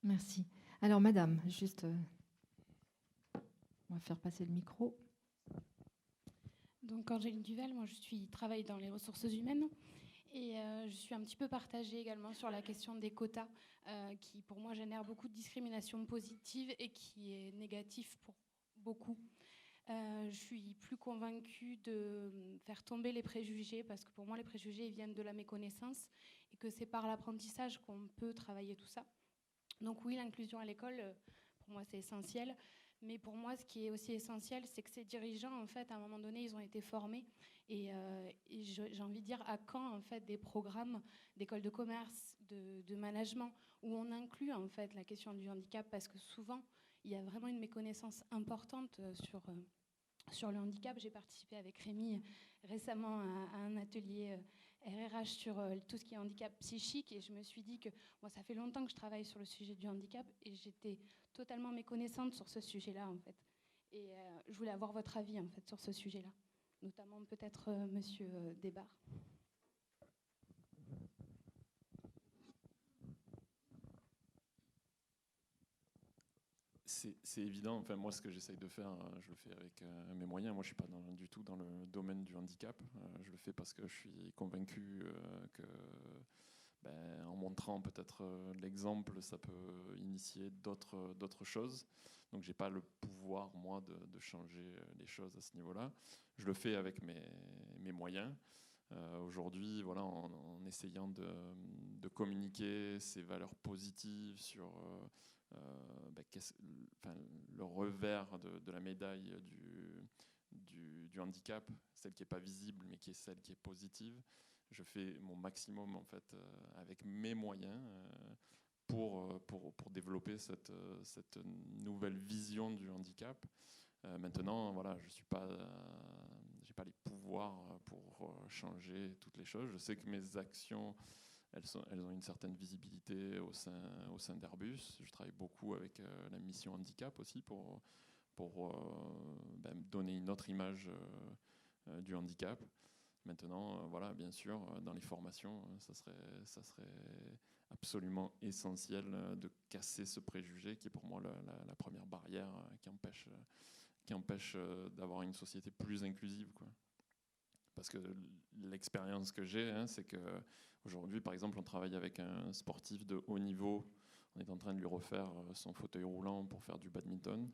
Merci. Alors, madame, juste, on va faire passer le micro. Donc, Angéline Duvel, moi, travaille dans les ressources humaines et je suis un petit peu partagée également sur la question des quotas qui, pour moi, génère beaucoup de discrimination positive et qui est négatif pour beaucoup. Je suis plus convaincue de faire tomber les préjugés parce que pour moi, les préjugés viennent de la méconnaissance et que c'est par l'apprentissage qu'on peut travailler tout ça. Donc oui, l'inclusion à l'école, pour moi, c'est essentiel. Mais pour moi, ce qui est aussi essentiel, c'est que ces dirigeants, en fait, à un moment donné, ils ont été formés. Et j'ai envie de dire, à quand, en fait, des programmes d'école de commerce, de management, où on inclut, en fait, la question du handicap, parce que souvent, il y a vraiment une méconnaissance importante sur le handicap. J'ai participé avec Rémi récemment à un atelier RRH sur tout ce qui est handicap psychique et je me suis dit que moi, ça fait longtemps que je travaille sur le sujet du handicap et j'étais totalement méconnaissante sur ce sujet-là, en fait. Et je voulais avoir votre avis, en fait, sur ce sujet-là, notamment peut-être Monsieur Desbarres. C'est évident. Enfin, moi, ce que j'essaye de faire, je le fais avec mes moyens. Moi, je ne suis pas du tout dans le domaine du handicap. Je le fais parce que je suis convaincu que, en montrant peut-être l'exemple, ça peut initier d'autres choses. Donc, je n'ai pas le pouvoir, moi, de changer les choses à ce niveau-là. Je le fais avec mes moyens. Aujourd'hui, voilà, en essayant de communiquer ces valeurs positives sur le revers de la médaille du handicap, celle qui n'est pas visible mais qui est celle qui est positive. Je fais mon maximum en fait avec mes moyens pour développer cette nouvelle vision du handicap. Maintenant, voilà, j'ai pas les pouvoirs pour changer toutes les choses. Je sais que mes actions elles ont une certaine visibilité au sein d'Airbus. Je travaille beaucoup avec la mission handicap aussi pour donner une autre image du handicap. Maintenant, voilà, bien sûr, dans les formations, ça serait absolument essentiel de casser ce préjugé qui est pour moi la première barrière qui empêche d'avoir une société plus inclusive, quoi. Parce que l'expérience que j'ai, c'est qu'aujourd'hui, par exemple, on travaille avec un sportif de haut niveau. On est en train de lui refaire son fauteuil roulant pour faire du badminton.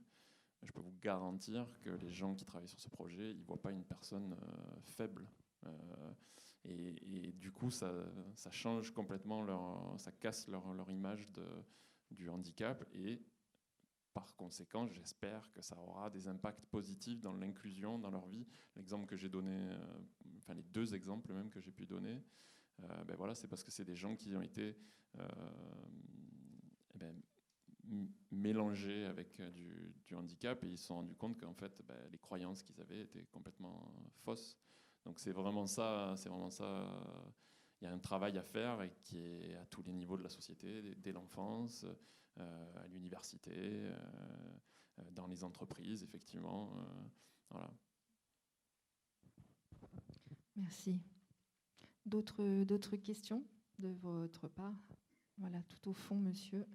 Je peux vous garantir que les gens qui travaillent sur ce projet, ils ne voient pas une personne faible. Et du coup, ça change complètement, ça casse leur image du handicap. Et par conséquent, j'espère que ça aura des impacts positifs dans l'inclusion, dans leur vie. L'exemple que j'ai donné, les deux exemples même que j'ai pu donner, voilà, c'est parce que c'est des gens qui ont été mélangés avec du handicap et ils se sont rendus compte qu'en fait, les croyances qu'ils avaient étaient complètement fausses. Donc c'est vraiment ça. Il y a un travail à faire et qui est à tous les niveaux de la société, dès l'enfance, à l'université, dans les entreprises, effectivement. Voilà. Merci. D'autres questions de votre part? Voilà, tout au fond, monsieur.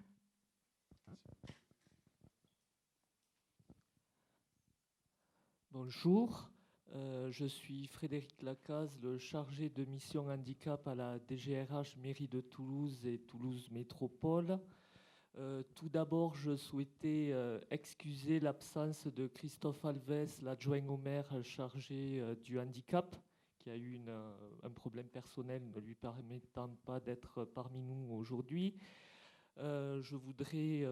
Bonjour. Je suis Frédéric Lacaze, le chargé de mission handicap à la DGRH Mairie de Toulouse et Toulouse Métropole. Tout d'abord, je souhaitais excuser l'absence de Christophe Alves, l'adjoint au maire chargé du handicap, qui a eu un problème personnel ne lui permettant pas d'être parmi nous aujourd'hui. Je voudrais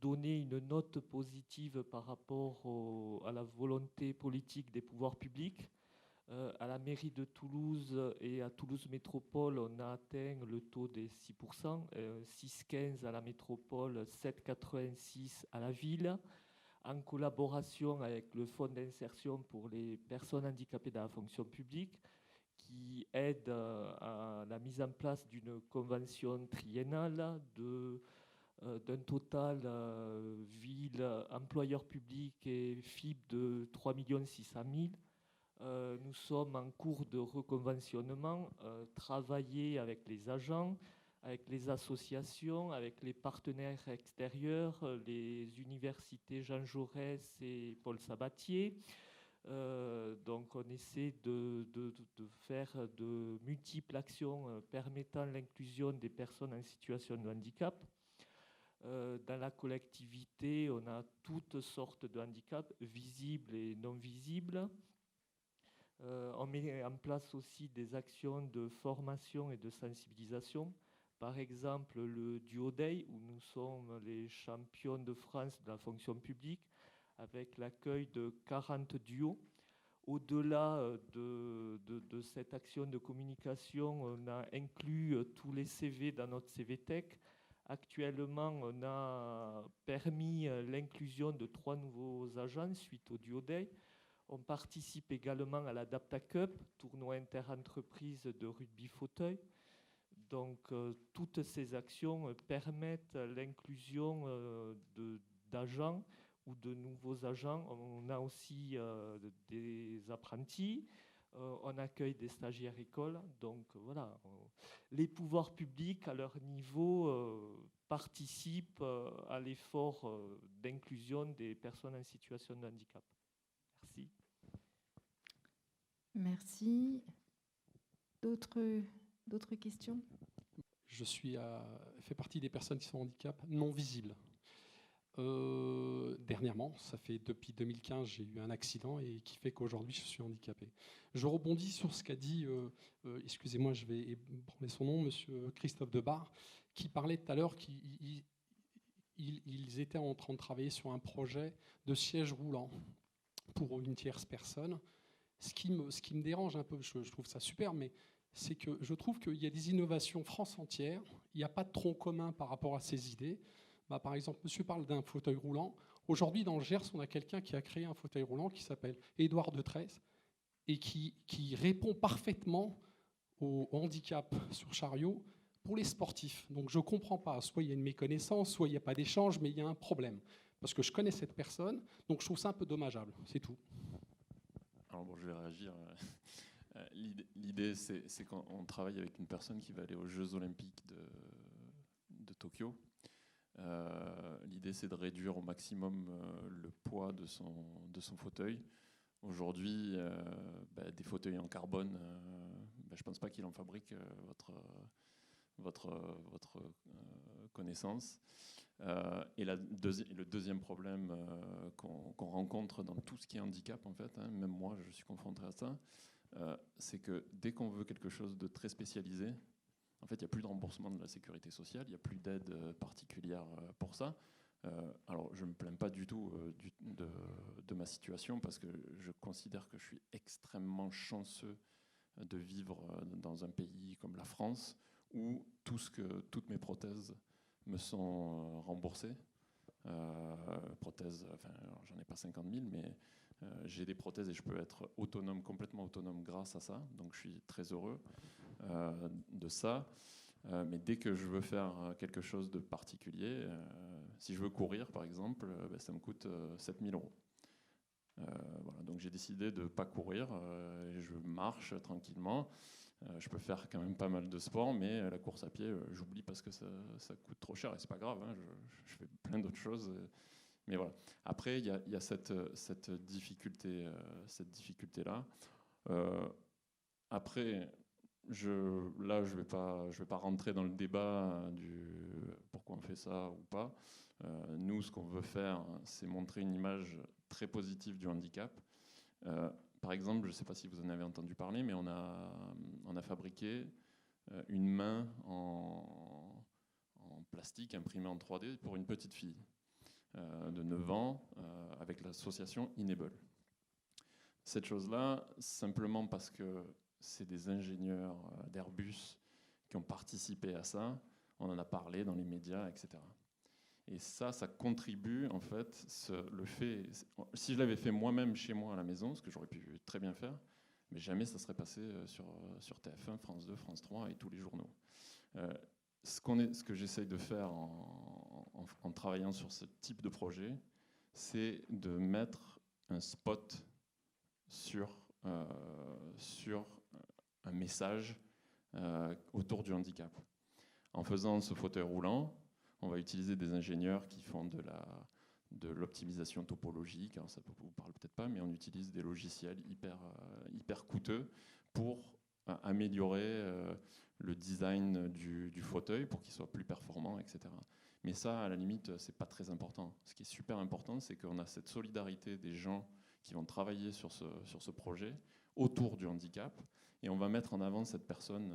donner une note positive par rapport à la volonté politique des pouvoirs publics. À la mairie de Toulouse et à Toulouse Métropole, on a atteint le taux des 6%, 6,15 à la métropole, 7,86 à la ville, en collaboration avec le Fonds d'insertion pour les personnes handicapées dans la fonction publique, qui aide à la mise en place d'une convention triennale d'un total ville, employeurs publics et FIP de 3 600 000. Nous sommes en cours de reconventionnement, travailler avec les agents, avec les associations, avec les partenaires extérieurs, les universités Jean Jaurès et Paul Sabatier. Donc on essaie de faire de multiples actions permettant l'inclusion des personnes en situation de handicap. Dans la collectivité, on a toutes sortes de handicaps, visibles et non visibles. On met en place aussi des actions de formation et de sensibilisation. Par exemple, le Duo Day, où nous sommes les champions de France de la fonction publique, avec l'accueil de 40 duos. Au-delà de cette action de communication, on a inclus tous les CV dans notre CVTech. Actuellement, on a permis l'inclusion de 3 nouveaux agents suite au Duo Day. On participe également à l'Adapta Cup, tournoi inter-entreprise de rugby fauteuil. Donc, toutes ces actions permettent l'inclusion d'agents ou de nouveaux agents. On a aussi des apprentis. On accueille des stagiaires écoles. Donc, voilà. Les pouvoirs publics, à leur niveau, participent à l'effort d'inclusion des personnes en situation de handicap. Merci. Merci. D'autres questions? Je fais partie des personnes qui sont handicap non visibles. Dernièrement, ça fait depuis 2015, j'ai eu un accident et qui fait qu'aujourd'hui je suis handicapé. Je rebondis sur ce qu'a dit, excusez-moi, je vais prendre son nom, monsieur Christophe Debar, qui parlait tout à l'heure qu'ils étaient en train de travailler sur un projet de siège roulant pour une tierce personne. Ce qui me dérange un peu, je trouve ça super, mais c'est que je trouve qu'il y a des innovations France entière, il n'y a pas de tronc commun par rapport à ces idées. Par exemple, monsieur parle d'un fauteuil roulant. Aujourd'hui, dans le Gers, on a quelqu'un qui a créé un fauteuil roulant qui s'appelle Édouard Detresse et qui répond parfaitement au handicap sur chariot pour les sportifs. Donc je ne comprends pas, soit il y a une méconnaissance, soit il n'y a pas d'échange, mais il y a un problème. Parce que je connais cette personne, donc je trouve ça un peu dommageable, c'est tout. Alors bon, je vais réagir. L'idée, c'est qu'on travaille avec une personne qui va aller aux Jeux Olympiques de Tokyo. L'idée, c'est de réduire au maximum le poids de son fauteuil. Aujourd'hui, des fauteuils en carbone, je ne pense pas qu'il en fabrique votre connaissance. Et le deuxième problème qu'on rencontre dans tout ce qui est handicap, en fait, même moi, je suis confronté à ça, c'est que dès qu'on veut quelque chose de très spécialisé, en fait, il n'y a plus de remboursement de la sécurité sociale, il n'y a plus d'aide particulière pour ça. Alors, je ne me plains pas du tout de ma situation parce que je considère que je suis extrêmement chanceux de vivre dans un pays comme la France où toutes mes prothèses me sont remboursées. Prothèses, enfin, j'en ai pas 50 000, mais j'ai des prothèses et je peux être complètement autonome grâce à ça. Donc, je suis très heureux de ça. Mais dès que je veux faire quelque chose de particulier, si je veux courir, par exemple, ça me coûte 7 000 €. Voilà, donc j'ai décidé de ne pas courir. Je marche tranquillement. Je peux faire quand même pas mal de sport, mais la course à pied, j'oublie parce que ça coûte trop cher et c'est pas grave. Je fais plein d'autres choses. Mais voilà. Après, il y a cette difficulté-là. Après, là, je vais pas rentrer dans le débat du pourquoi on fait ça ou pas. Nous, ce qu'on veut faire, c'est montrer une image très positive du handicap. Par exemple, je ne sais pas si vous en avez entendu parler, mais on a fabriqué une main en plastique imprimée en 3D pour une petite fille de 9 ans avec l'association Enable. Cette chose-là, simplement parce que c'est des ingénieurs d'Airbus qui ont participé à ça, on en a parlé dans les médias, etc. Et ça contribue, en fait, si je l'avais fait moi-même chez moi à la maison, ce que j'aurais pu très bien faire, mais jamais ça serait passé sur TF1, France 2, France 3 et tous les journaux. Ce que j'essaye de faire en travaillant sur ce type de projet, c'est de mettre un spot sur un message autour du handicap. En faisant ce fauteuil roulant, on va utiliser des ingénieurs qui font de l'optimisation topologique. Alors ça ne vous parle peut-être pas, mais on utilise des logiciels hyper coûteux pour améliorer le design du fauteuil pour qu'il soit plus performant, etc. Mais ça, à la limite, c'est pas très important. Ce qui est super important, c'est qu'on a cette solidarité des gens qui vont travailler sur ce projet autour du handicap, et on va mettre en avant cette personne,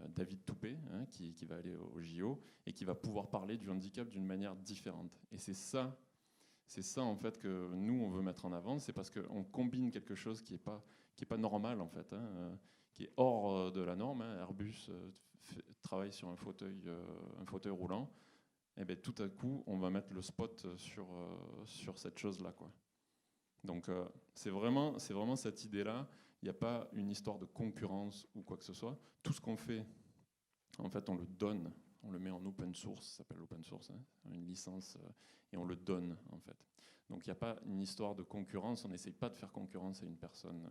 David Toupé, qui va aller au JO, et qui va pouvoir parler du handicap d'une manière différente. Et c'est ça en fait que nous, on veut mettre en avant, c'est parce qu'on combine quelque chose qui est pas normal, en fait, qui est hors de la norme. Airbus travaille sur un fauteuil roulant, et bien tout à coup, on va mettre le spot sur cette chose-là, quoi. Donc c'est vraiment cette idée-là. Il n'y a pas une histoire de concurrence ou quoi que ce soit. Tout ce qu'on fait, en fait, on le donne. On le met en open source, ça s'appelle open source, une licence, et on le donne, en fait. Donc il n'y a pas une histoire de concurrence. On n'essaye pas de faire concurrence à une personne,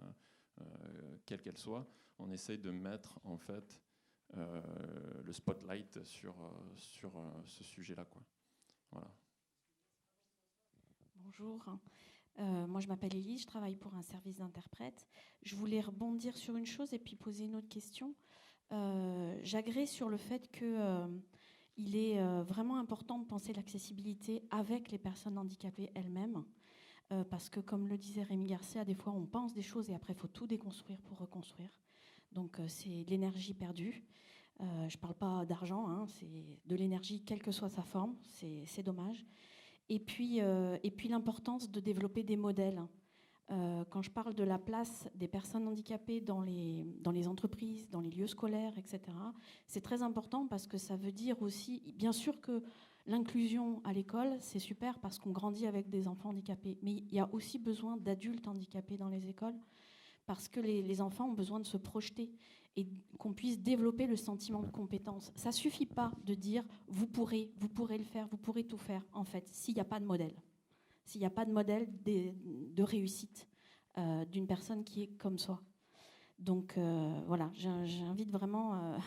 quelle qu'elle soit. On essaye de mettre, en fait, le spotlight sur ce sujet-là, quoi. Voilà. Bonjour. Moi, je m'appelle Élise, je travaille pour un service d'interprète. Je voulais rebondir sur une chose et puis poser une autre question. J'agrée sur le fait qu'il est vraiment important de penser l'accessibilité avec les personnes handicapées elles-mêmes. Parce que, comme le disait Rémi Garcia, des fois, on pense des choses et après, il faut tout déconstruire pour reconstruire. Donc, c'est de l'énergie perdue. Je ne parle pas d'argent, c'est de l'énergie, quelle que soit sa forme. C'est dommage. Et puis l'importance de développer des modèles. Quand je parle de la place des personnes handicapées dans les entreprises, dans les lieux scolaires, etc., c'est très important parce que ça veut dire aussi, bien sûr que l'inclusion à l'école, c'est super parce qu'on grandit avec des enfants handicapés, mais il y a aussi besoin d'adultes handicapés dans les écoles parce que les enfants ont besoin de se projeter et qu'on puisse développer le sentiment de compétence. Ça ne suffit pas de dire « vous pourrez le faire, vous pourrez tout faire », en fait, s'il n'y a pas de modèle. S'il n'y a pas de modèle de réussite d'une personne qui est comme soi. Donc voilà, j'invite vraiment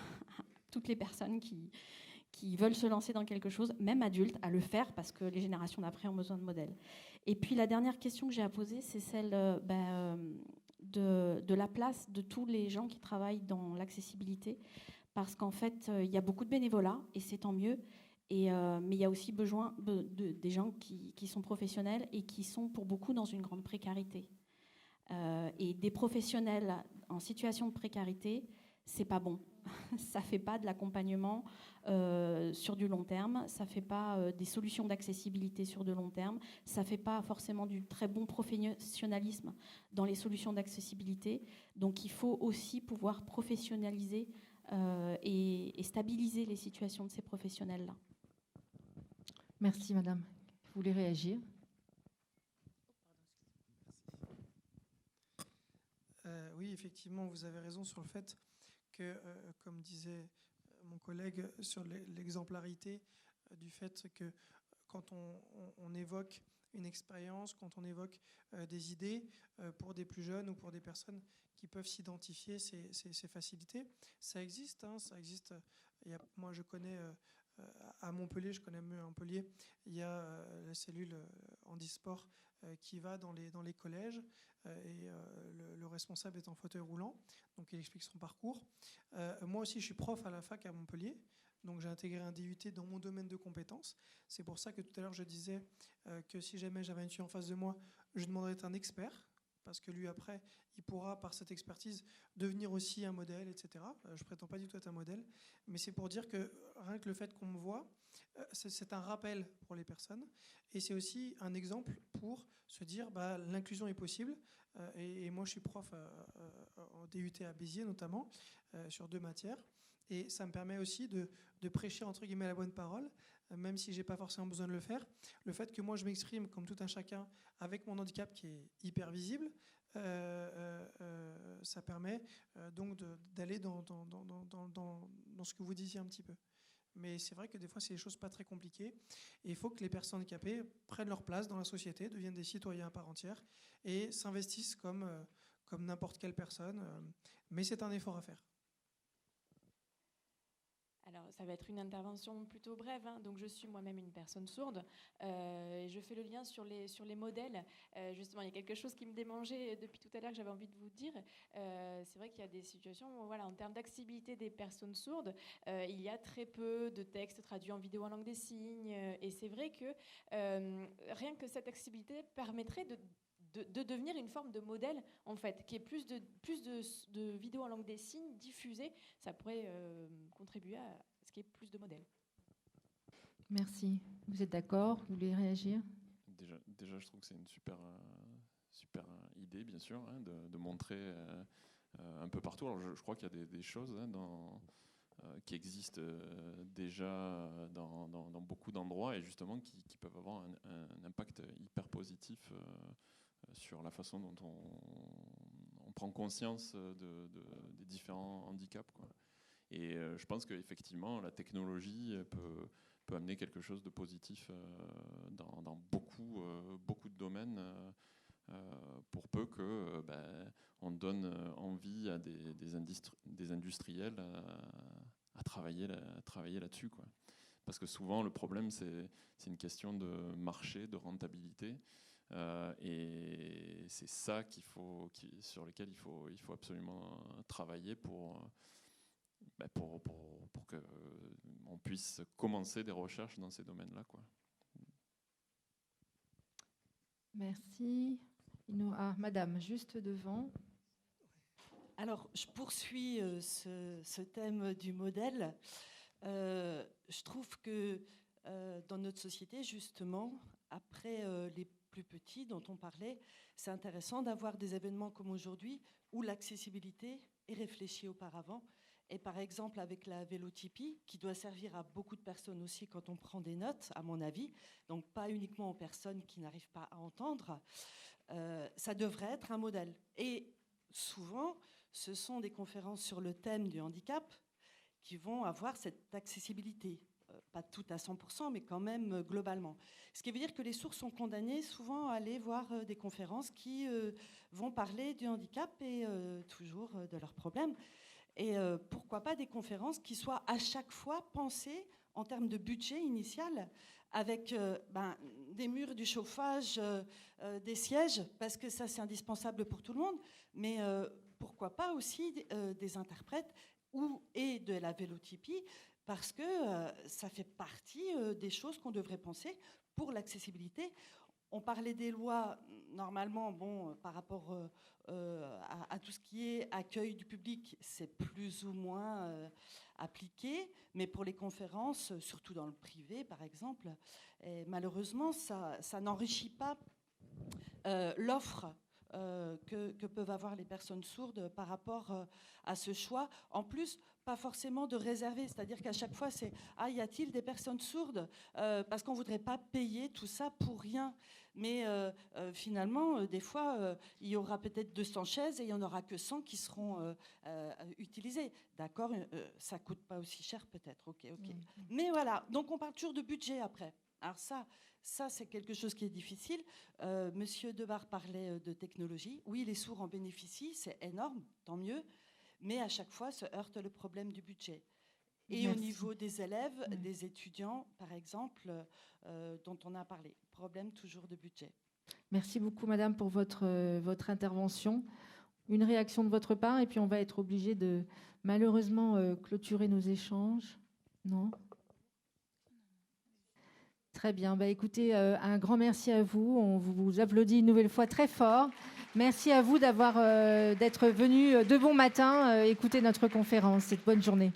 toutes les personnes qui veulent se lancer dans quelque chose, même adultes, à le faire parce que les générations d'après ont besoin de modèles. Et puis la dernière question que j'ai à poser, c'est celle de la place de tous les gens qui travaillent dans l'accessibilité. Parce qu'en fait, il y a beaucoup de bénévolat, et c'est tant mieux. Mais il y a aussi besoin des gens qui sont professionnels et qui sont pour beaucoup dans une grande précarité. Et des professionnels en situation de précarité, c'est pas bon. Ça fait pas de l'accompagnement sur du long terme, ça fait pas des solutions d'accessibilité sur de long terme, ça fait pas forcément du très bon professionnalisme dans les solutions d'accessibilité. Donc il faut aussi pouvoir professionnaliser et stabiliser les situations de ces professionnels-là. Merci, madame. Vous voulez réagir ? Oui, effectivement, vous avez raison sur le fait que, comme disait mon collègue, sur l'exemplarité du fait que quand on évoque une expérience, quand on évoque des idées pour des plus jeunes ou pour des personnes qui peuvent s'identifier, ces facilités, ça existe. Ça existe. Moi, je connais... à Montpellier, je connais mieux à Montpellier, il y a la cellule handisport qui va dans les collèges, et le responsable est en fauteuil roulant, donc il explique son parcours. Moi aussi, je suis prof à la fac à Montpellier, donc j'ai intégré un DUT dans mon domaine de compétences. C'est pour ça que tout à l'heure je disais que si jamais j'avais un étudiant en face de moi, je demanderais d'être un expert, parce que lui, après, il pourra, par cette expertise, devenir aussi un modèle, etc. Je ne prétends pas du tout être un modèle, mais c'est pour dire que rien que le fait qu'on me voit, c'est un rappel pour les personnes, et c'est aussi un exemple pour se dire l'inclusion est possible. Et moi, je suis prof en DUT à Béziers, notamment, sur 2 matières, et ça me permet aussi de prêcher, entre guillemets, la bonne parole, même si je n'ai pas forcément besoin de le faire. Le fait que moi, je m'exprime comme tout un chacun avec mon handicap qui est hyper visible, ça permet donc d'aller dans ce que vous disiez un petit peu. Mais c'est vrai que des fois, c'est des choses pas très compliquées. Et il faut que les personnes handicapées prennent leur place dans la société, deviennent des citoyens à part entière et s'investissent comme n'importe quelle personne. Mais c'est un effort à faire. Alors, ça va être une intervention plutôt brève, hein. Donc, je suis moi-même une personne sourde. Et je fais le lien sur les modèles. Justement, il y a quelque chose qui me démangeait depuis tout à l'heure que j'avais envie de vous dire. C'est vrai qu'il y a des situations où, voilà, en termes d'accessibilité des personnes sourdes, il y a très peu de textes traduits en vidéo en langue des signes. Et c'est vrai que rien que cette accessibilité permettrait de devenir une forme de modèle, en fait, qui est plus de vidéos en langue des signes diffusées. Ça pourrait contribuer à ce qu'il y ait plus de modèles. Merci. Vous êtes d'accord? Vous voulez réagir? Déjà, je trouve que c'est une super idée, bien sûr, hein, de montrer un peu partout. Alors, je crois qu'il y a des choses qui existent déjà dans beaucoup d'endroits et justement qui peuvent avoir un impact hyper positif sur la façon dont on prend conscience des différents handicaps, quoi. Et je pense qu'effectivement, la technologie peut amener quelque chose de positif dans beaucoup de domaines, pour peu que on donne envie à des industriels à travailler là-dessus, quoi. Parce que souvent, le problème, c'est une question de marché, de rentabilité. Et c'est ça sur lequel il faut absolument travailler pour qu'on puisse commencer des recherches dans ces domaines-là, quoi. Merci. Madame, juste devant. Alors, je poursuis ce thème du modèle. Je trouve que dans notre société, justement, après les plus petits dont on parlait, c'est intéressant d'avoir des événements comme aujourd'hui où l'accessibilité est réfléchie auparavant. Et par exemple, avec la vélotypie, qui doit servir à beaucoup de personnes aussi quand on prend des notes, à mon avis, donc pas uniquement aux personnes qui n'arrivent pas à entendre, ça devrait être un modèle. Et souvent, ce sont des conférences sur le thème du handicap qui vont avoir cette accessibilité. Pas tout à 100%, mais quand même globalement. Ce qui veut dire que les sourds sont condamnés souvent à aller voir des conférences qui vont parler du handicap et toujours de leurs problèmes. Et pourquoi pas des conférences qui soient à chaque fois pensées en termes de budget initial, avec des murs, du chauffage, des sièges, parce que ça c'est indispensable pour tout le monde, mais pourquoi pas aussi des interprètes et de la vélotypie, parce que ça fait partie des choses qu'on devrait penser pour l'accessibilité. On parlait des lois, normalement, par rapport à tout ce qui est accueil du public, c'est plus ou moins appliqué, mais pour les conférences, surtout dans le privé, par exemple, malheureusement, ça n'enrichit pas l'offre que peuvent avoir les personnes sourdes par rapport à ce choix. En plus, pas forcément de réserver, c'est-à-dire qu'à chaque fois, c'est « Ah, y a-t-il des personnes sourdes ?» Parce qu'on ne voudrait pas payer tout ça pour rien. Mais finalement, des fois, il y aura peut-être 200 chaises et il n'y en aura que 100 qui seront utilisées. D'accord, ça ne coûte pas aussi cher peut-être, ok. Mais voilà, donc on parle toujours de budget après. Alors ça c'est quelque chose qui est difficile. Monsieur Debar parlait de technologie. Oui, les sourds en bénéficient, c'est énorme, tant mieux. Mais à chaque fois, se heurte le problème du budget. Et au niveau des élèves, des étudiants, par exemple, dont on a parlé, problème toujours de budget. Merci beaucoup, madame, pour votre intervention. Une réaction de votre part, et puis on va être obligé de malheureusement clôturer nos échanges. Non ? Très bien. Écoutez, un grand merci à vous. On vous applaudit une nouvelle fois très fort. Merci à vous d'être venu de bon matin écouter notre conférence. Bonne journée.